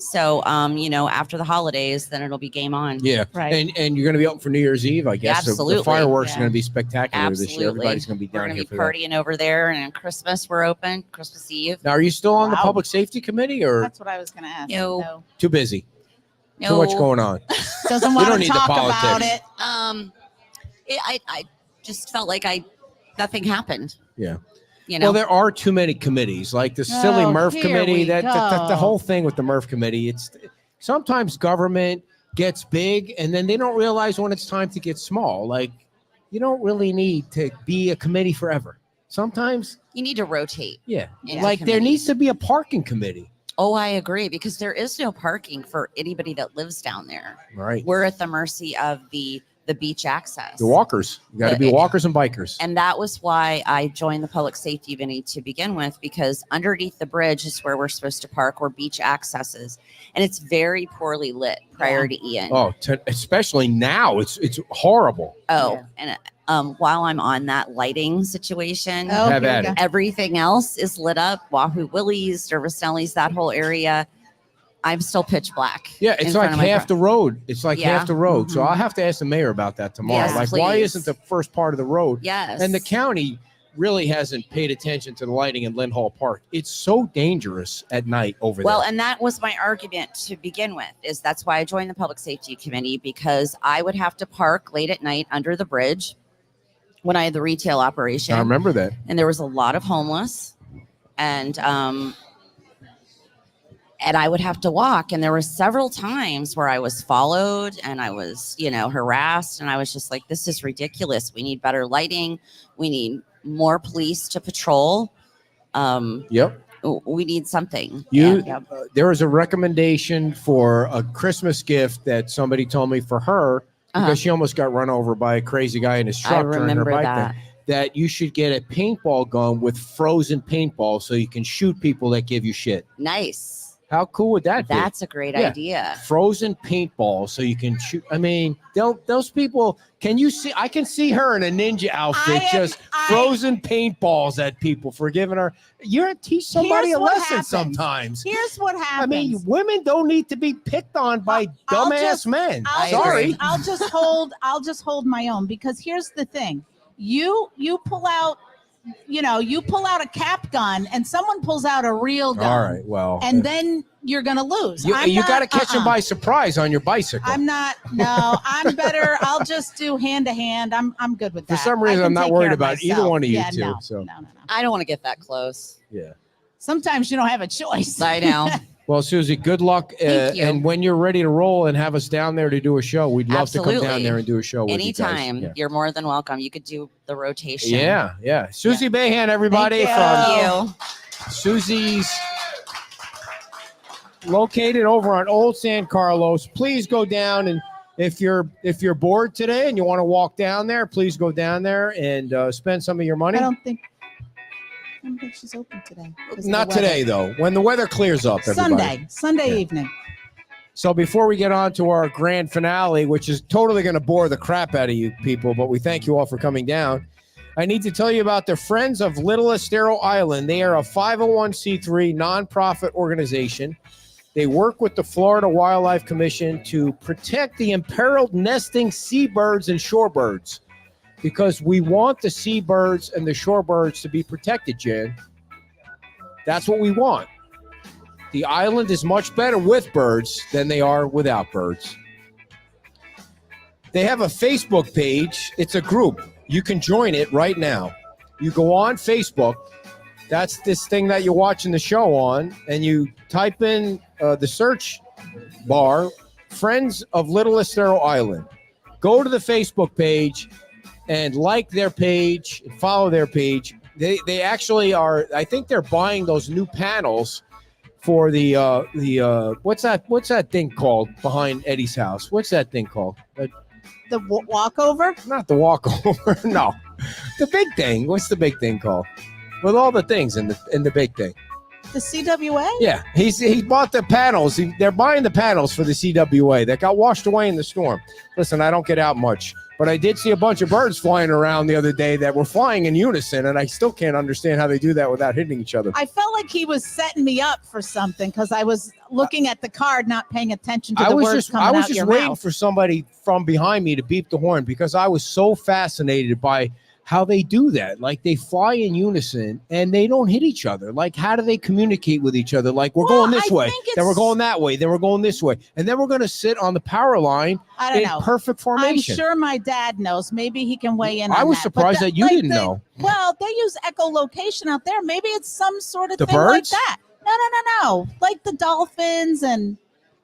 So after the holidays, then it'll be game on. Yeah, Right. And you're going to be open for New Year's Eve, I guess. The Absolutely. fireworks Yeah. are going to be spectacular this year. Absolutely. Everybody's going to be We're down going here to be for that. partying over there, and on Christmas we're open, Christmas Eve. Now, are you still on the Wow. public safety committee, or That's what I was going to ask. No. too busy? Too No, much going on. Doesn't We want don't to need the talk about politics. it. I just felt like nothing happened. Yeah. You know, Well, there are too many committees, like the silly Oh, Murph here committee. we The go. whole thing with the Murph committee. It's sometimes government gets big, and then they don't realize when it's time to get small. Like, you don't really need to be a committee forever. Sometimes, you need to rotate. yeah. Yeah. Like there needs to be a parking committee. Oh, I agree, because there is no parking for anybody that lives down there. Right. We're at the mercy of the beach access. The walkers. You got to be walkers and bikers. And that was why I joined the public safety committee to begin with, because underneath the bridge is where we're supposed to park, where beach access is. And it's very poorly lit prior to Ian. Oh, especially now, it's horrible. And while I'm on that lighting situation, Oh, Have here at we it. go. everything else is lit up. Wahoo Willie's, Dervisnelli's, that whole area. I'm still pitch black. Yeah, in it's front like of my half the road. It's like Yeah. half the road. So Mhm. I'll have to ask the mayor about that tomorrow. Yes, like, why please. isn't the first part of the road? Yes. And the county really hasn't paid attention to the lighting in Lynn Hall Park. It's so dangerous at night over Well, there. and that was my argument to begin with, is that's why I joined the public safety committee, because I would have to park late at night under the bridge when I had the retail operation. I remember that. And there was a lot of homeless, and I would have to walk. And there were several times where I was followed and I was, harassed. And I was just like, this is ridiculous. We need better lighting. We need more police to patrol. Yep. We need something. You, And- there was a recommendation for a Christmas gift that somebody told me for her because Uh-huh. she almost got run over by a crazy guy in his I truck during her remember bike that. thing. That you should get a paintball gun with frozen paintball so you can shoot people that give you shit. Nice. How cool would that be? That's a great Yeah. idea. Frozen paintball so you can shoot. I mean, those people, can you see? I can see her in a ninja outfit just frozen paintballs at people for giving her. You're teach somebody Here's a what lesson happens. sometimes. Here's what I happens. mean, women don't need to be picked on by I'll dumbass just- men. I Sorry. agree. I'll just hold my own, because here's the thing. You pull out, you pull out a cap gun and someone pulls out a real gun. All right. Well, And then you're going to lose. you got to catch them uh-uh. by surprise on your bicycle. I'm better. I'll just do hand to hand. I'm good with For that. some I reason, can I'm not take worried care of about either myself. one of you Yeah, two, No. I don't want to get that close. yeah. Sometimes you don't have a choice. I know. Well, Susie, good luck. Thank you. And when you're ready to roll and have us down there to do a show, we'd love to come down Absolutely. there and do a show with Anytime. you guys. You're more than welcome. You could do the rotation. Yeah. Susie Mahan, everybody. Thank From Thank you. Susie's located over on Old San Carlos. Please go down, and if you're bored today and you want to walk down there, please go down there and spend some of your money. I don't think she's open today. 'cause of the Not weather. today though. When the weather clears up, everybody. Sunday Yeah. evening. So before we get on to our grand finale, which is totally going to bore the crap out of you people, but we thank you all for coming down, I need to tell you about the Friends of Little Estero Island. They are a 501c3 nonprofit organization. They work with the Florida Wildlife Commission to protect the imperiled nesting seabirds and shorebirds, because we want the seabirds and the shorebirds to be protected, Jan. That's what we want. The island is much better with birds than they are without birds. They have a Facebook page. It's a group. You can join it right now. You go on Facebook. That's this thing that you're watching the show on, and you type in the search bar, Friends of Little Estero Island. Go to the Facebook page and like their page, follow their page. They actually are, I think they're buying those new panels for the what's that thing called behind Eddie's house? What's that thing called? The walkover? Not the walkover. No, the big thing. What's the big thing called? With all the things in the big thing. The CWA? Yeah, he bought the panels. They're buying the panels for the CWA that got washed away in the storm. Listen, I don't get out much, but I did see a bunch of birds flying around the other day that were flying in unison, and I still can't understand how they do that without hitting each other. I felt like he was setting me up for something because I was looking at the card, not paying attention to the words coming I was out just your waiting mouth. for somebody from behind me to beep the horn, because I was so fascinated by how they do that. Like, they fly in unison and they don't hit each other. Like, how do they communicate with each other? Like, we're going this I way, think then we're it's- going that way, then we're going this way, and then we're going to sit on the power line I don't in know. perfect I'm formation. sure my dad knows. Maybe he can weigh in on I was that. surprised But that you like, didn't know. Well, they use echolocation out there. Maybe it's some sort of The thing birds? like that. No. Like the dolphins and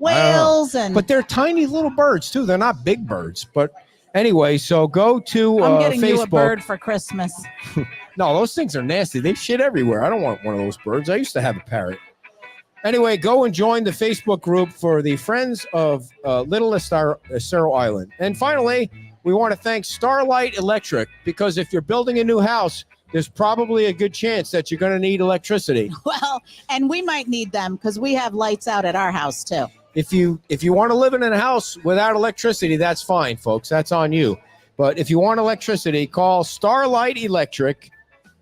I don't know. whales and But they're tiny little birds too. They're not big birds. But anyway, so go to I'm getting Facebook. you a bird for Christmas. No, those things are nasty. They shit everywhere. I don't want one of those birds. I used to have a parrot. Anyway, go and join the Facebook group for the Friends of Little Estero Island. And finally, we want to thank Starlight Electric, because if you're building a new house, there's probably a good chance that you're going to need electricity. Well, and we might need them because we have lights out at our house too. If you want to live in a house without electricity, that's fine, folks. That's on you. But if you want electricity, call Starlight Electric,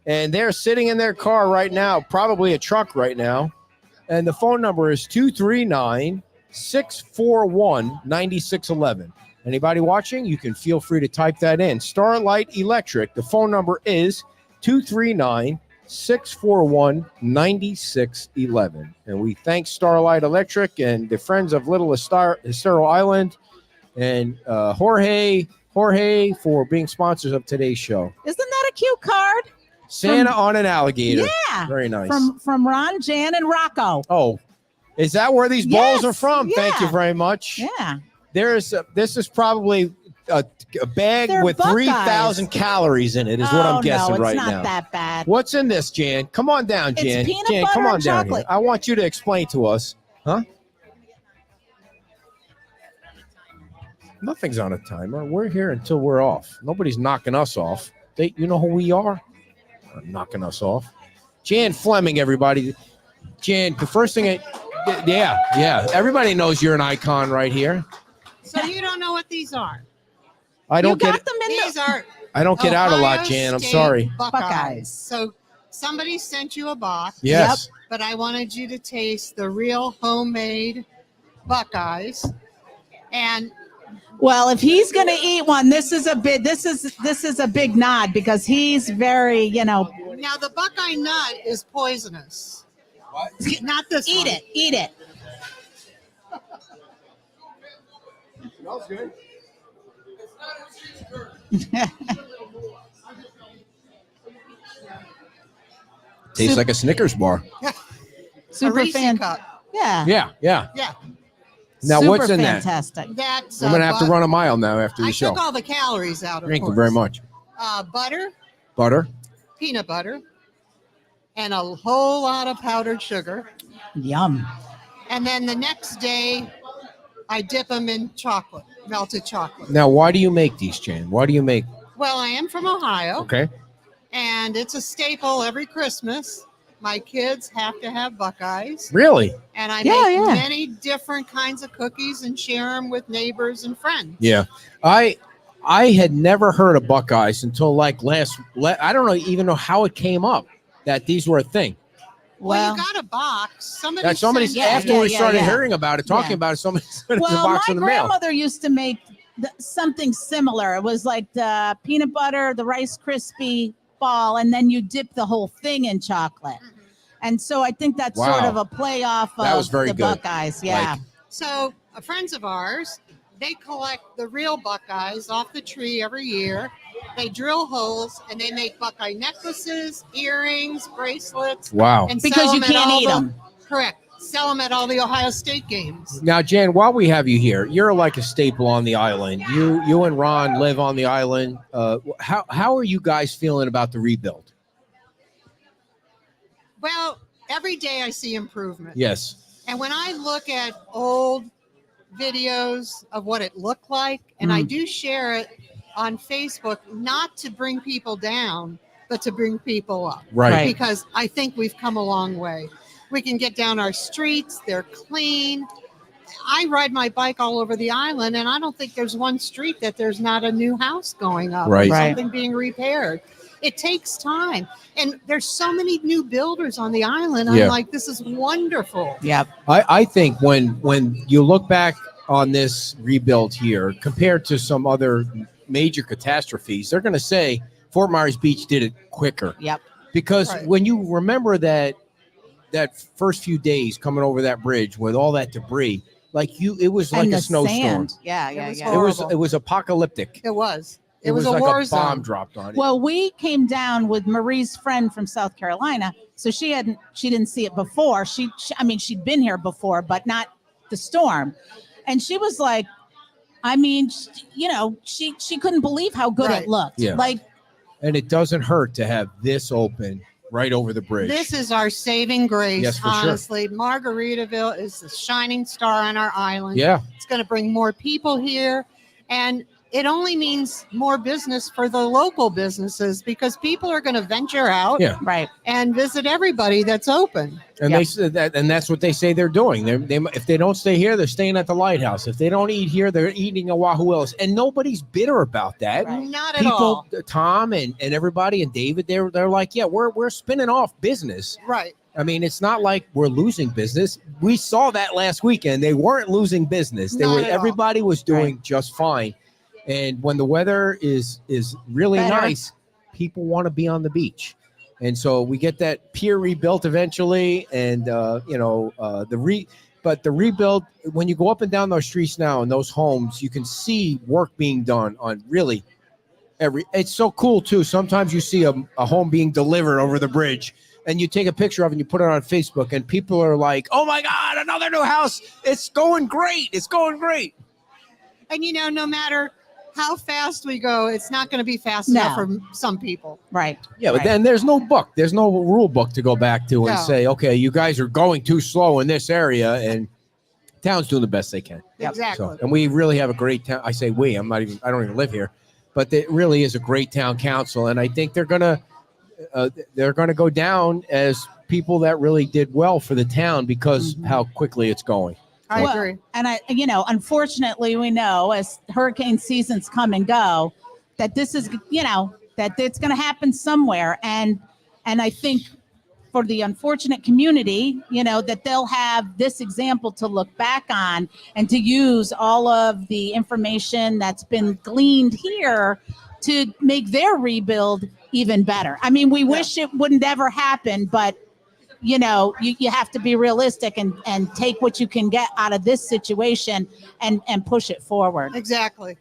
and they're sitting in their car right now, probably a truck right now. And the phone number is 239-641-9611. Anybody watching, you can feel free to type that in. Starlight Electric. The phone number is 239-641-9611. And we thank Starlight Electric and the Friends of Little Estero Island and Jorge for being sponsors of today's show. Isn't that a cute card? Santa on an alligator. Yeah. Very nice. From Ron, Jan, and Rocco. Oh, is that where these balls Yes, are from? Thank you yeah. very much. Yeah. This is probably a bag They're with Buckeyes. 3,000 calories in it, is what I'm guessing no, it's right not now. that bad. What's in this, Jan? Come on down, It's Jan. peanut Jan, butter come on and down chocolate. here. I want you to explain to us. Huh? Nothing's on a timer. We're here until we're off. Nobody's knocking us off. You know who we are? Knocking us off. Jan Fleming, everybody. Jan, the first thing yeah. Everybody knows you're an icon right here. So you don't know what these are? I don't you get got them in These are I don't get out a lot, Ohio Jan. I'm State sorry. Buckeyes. So somebody sent you a box, Yes. but I wanted you to taste the real homemade Buckeyes. And Well, if he's going to eat one, this is a big nod because he's very, now the Buckeye nut is poisonous. Not this eat one. it, eat it. Smells good. Tastes like a Snickers bar. A Super Reese fan. cup. Yeah. Yeah, yeah. Yeah, Now, Super what's in that? fantastic. that's. I'm gonna have to run a mile now after I the show. took all the calories out. Of Thank you course. very much. Butter, Butter. peanut butter, and a whole lot of powdered sugar. Yum. And then the next day, I dip them in chocolate, melted chocolate. Now, why do you make these, Jan? Why do you make? Well, I am from Ohio, Okay. and it's a staple every Christmas. My kids have to have Buckeyes, Really? and I Yeah, make yeah. many different kinds of cookies and share them with neighbors and friends. Yeah. I had never heard of Buckeyes until like I don't know even know how it came up that these were a thing. Well, Well, you got a box. Somebody. That somebody sent Yeah, after you- we started yeah. hearing about it, talking Yeah. about it, somebody sent us a well, box my in the mail. grandmother used to make something similar. It was like the peanut butter, the Rice Krispie ball, and then you dip the whole thing in chocolate. And so I think that's sort Wow. of a play off of That was very the good. Buckeyes. Yeah. Like- So, friends of ours, they collect the real Buckeyes off the tree every year. They drill holes and they make Buckeye necklaces, earrings, bracelets, Wow. and Because sell you them at can't all eat the- 'em. Correct. Sell them at all the Ohio State games. Now, Jan, while we have you here, you're like a staple on the island. You and Ron live on the island. How are you guys feeling about the rebuild? Well, every day I see improvement. Yes. And when I look at old videos of what it looked like, and I do share it on Facebook, not to bring people down, but to bring people up. Right. Because I think we've come a long way. We can get down our streets, they're clean. I ride my bike all over the island, and I don't think there's one street that there's not a new house going up, Right. or Right. something being repaired. It takes time. And there's so many new builders on the island. I'm Yeah. like, this is wonderful. Yep. I think when you look back on this rebuild here compared to some other major catastrophes, they're going to say Fort Myers Beach did it quicker. Yep. Because Right. when you remember that first few days coming over that bridge with all that debris, it was like And a the snowstorm. sand. Yeah, It yeah, was yeah. horrible. It was apocalyptic. It was. It was a like war a bomb zone. dropped on it. Well, we came down with Marie's friend from South Carolina, so she didn't see it before. I mean, she'd been here before, but not the storm. And she was like, I mean, she couldn't believe how good Right. it looked. Yeah. Like, And it doesn't hurt to have this open right over the bridge. This is our saving grace, Yes, for sure. honestly. Margaritaville is the shining star on our island. Yeah. It's going to bring more people here. And it only means more business for the local businesses because people are going to venture out Yeah. right. and visit everybody that's open. And Yep. they said that, and that's what they say they're doing. If they don't stay here, they're staying at the lighthouse. If they don't eat here, they're eating at Wahoo Willis. And nobody's bitter about that. Right. Not at all. Tom and everybody and David, they're like, yeah, we're spinning off business. Right. I mean, it's not like we're losing business. We saw that last weekend. They weren't losing business. Not at all. Everybody was doing just fine. And when the weather is really Better. nice, people want to be on the beach. And so we get that pier rebuilt eventually, and but the rebuild, when you go up and down those streets now in those homes, you can see work being done on really it's so cool too. Sometimes you see a home being delivered over the bridge and you take a picture of it and you put it on Facebook and people are like, oh my God, another new house. It's going great. It's going great. And no matter how fast we go, it's not going to be fast No. enough for some people. Right. Yeah, but Right. then there's no book. There's no rule book to go back to and No. say, okay, you guys are going too slow in this area, and town's doing the best they can. Yep. Exactly. So, and we really have a great town. I say we. I don't even live here, but it really is a great town council, and I think they're gonna go down as people that really did well for the town because how quickly it's going. I Well, agree. And unfortunately, we know as hurricane seasons come and go that this is, that it's going to happen somewhere. And I think for the unfortunate community, that they'll have this example to look back on and to use all of the information that's been gleaned here to make their rebuild even better. I mean, we wish it wouldn't ever happen, but you have to be realistic and take what you can get out of this situation and push it forward. Exactly.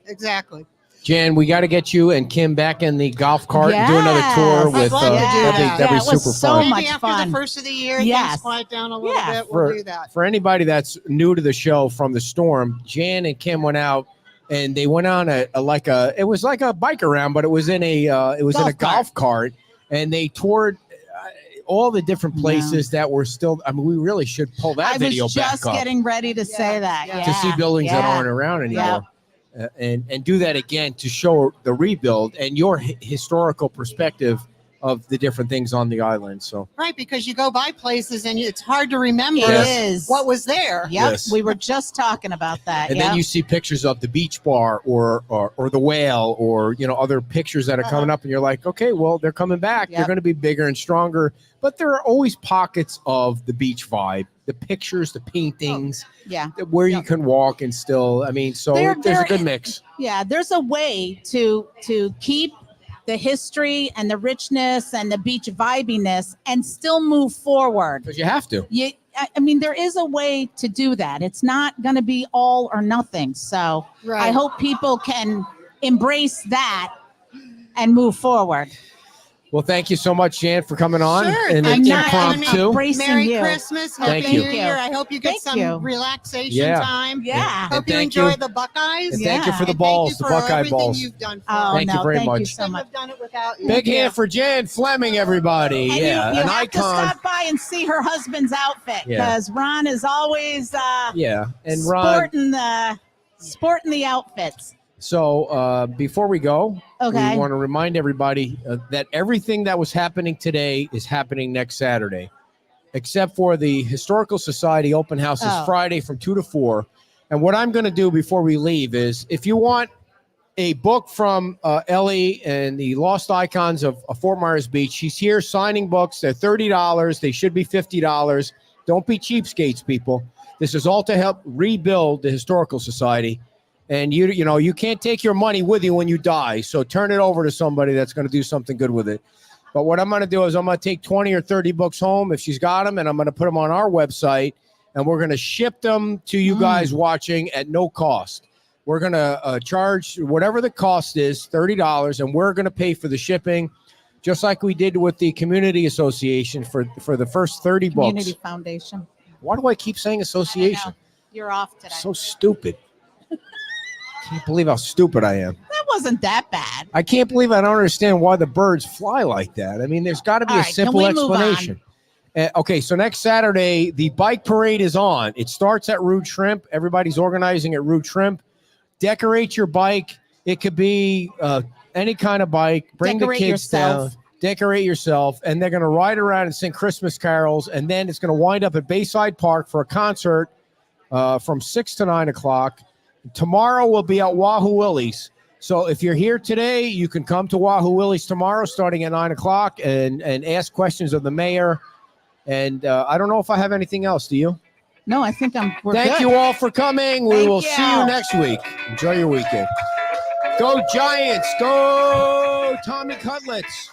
Jan, we got to get you and Kim back in the golf cart and do another Yes. tour I'd with. love to do that. That'd be Yeah, it was super so fun. Maybe much after fun. the first of the year, Yes. things quiet down a little Yeah. bit. We'll do that. For anybody that's new to the show from the storm, Jan and Kim went out and they went on it was like a bike around, but it was in a golf cart, and they toured all the different places that were still. I mean, we really should pull that I video was back just up getting ready to say that. yeah. to see buildings that yeah. aren't around anymore. And do that again to show the rebuild and your historical perspective of the different things on the island. So Right, because you go by places and it's hard to remember It is. what was there. Yep, Yes. we were just talking about that. and yep. then you see pictures of the beach bar or the whale or other pictures that are coming up, and you're like, okay, well, they're coming back. They're Yep. going to be bigger and stronger, but there are always pockets of the beach vibe, the pictures, the paintings, yeah. where you can walk and still. I mean, so There- there's a there- good mix. Yeah, there's a way to keep the history and the richness and the beach vibiness and still move forward. Because you have to. I mean, there is a way to do that. It's not going to be all or nothing. So Right. I hope people can embrace that and move forward. Well, thank you so much, Jan, for coming on Sure, and I'm the not impromptu. embracing Merry you. Christmas. Thank Happy you. New Year. I hope you get Thank some you. relaxation Yeah. time. Yeah. Hope And you thank enjoy you. the Buckeyes. And thank you Yeah. for the And balls, thank the you for Buckeye everything balls. you've done for Oh, us. Thank you no, very thank you much. so Couldn't much. have done it without you. Big hand for Jan Fleming, everybody. And Yeah, you an have to icon. stop by and see her husband's outfit Yeah. because Ron is always Yeah, and Ron. sporting the outfits. So before we go, Okay. we want to remind everybody that everything that was happening today is happening next Saturday, except for the Historical Society open house is Oh. Friday from 2 to 4. And what I'm going to do before we leave is, if you want a book from Ellie and the Lost Icons of Fort Myers Beach, she's here signing books. They're $30. They should be $50. Don't be cheapskates, people. This is all to help rebuild the Historical Society. And you can't take your money with you when you die. So turn it over to somebody that's going to do something good with it. But what I'm going to do is I'm going to take 20 or 30 books home if she's got them, and I'm going to put them on our website, and we're going to ship them to you guys watching at no cost. We're going to charge whatever the cost is, $30, and we're going to pay for the shipping, just like we did with the Community Association for the first 30 Community books. Foundation. Why do I keep saying association? I know. You're off today. So stupid. Can't believe how stupid I am. That wasn't that bad. I can't believe I don't understand why the birds fly like that. I mean, there's got to be All a right, can simple we move on? explanation. Okay, so next Saturday, the bike parade is on. It starts at Rude Shrimp. Everybody's organizing at Rude Shrimp. Decorate your bike. It could be any kind of bike. Bring Decorate the kids yourself. down. Decorate yourself. And they're going to ride around and sing Christmas carols. And then it's going to wind up at Bayside Park for a concert from 6 to 9 o'clock. Tomorrow we'll be at Wahoo Willie's. So if you're here today, you can come to Wahoo Willie's tomorrow starting at 9 o'clock and ask questions of the mayor. And I don't know if I have anything else. Do you? No, I think we're Thank good. you all for coming. We Thank will see you you. next week. Enjoy your weekend. Go Giants. Go Tommy Cutlets.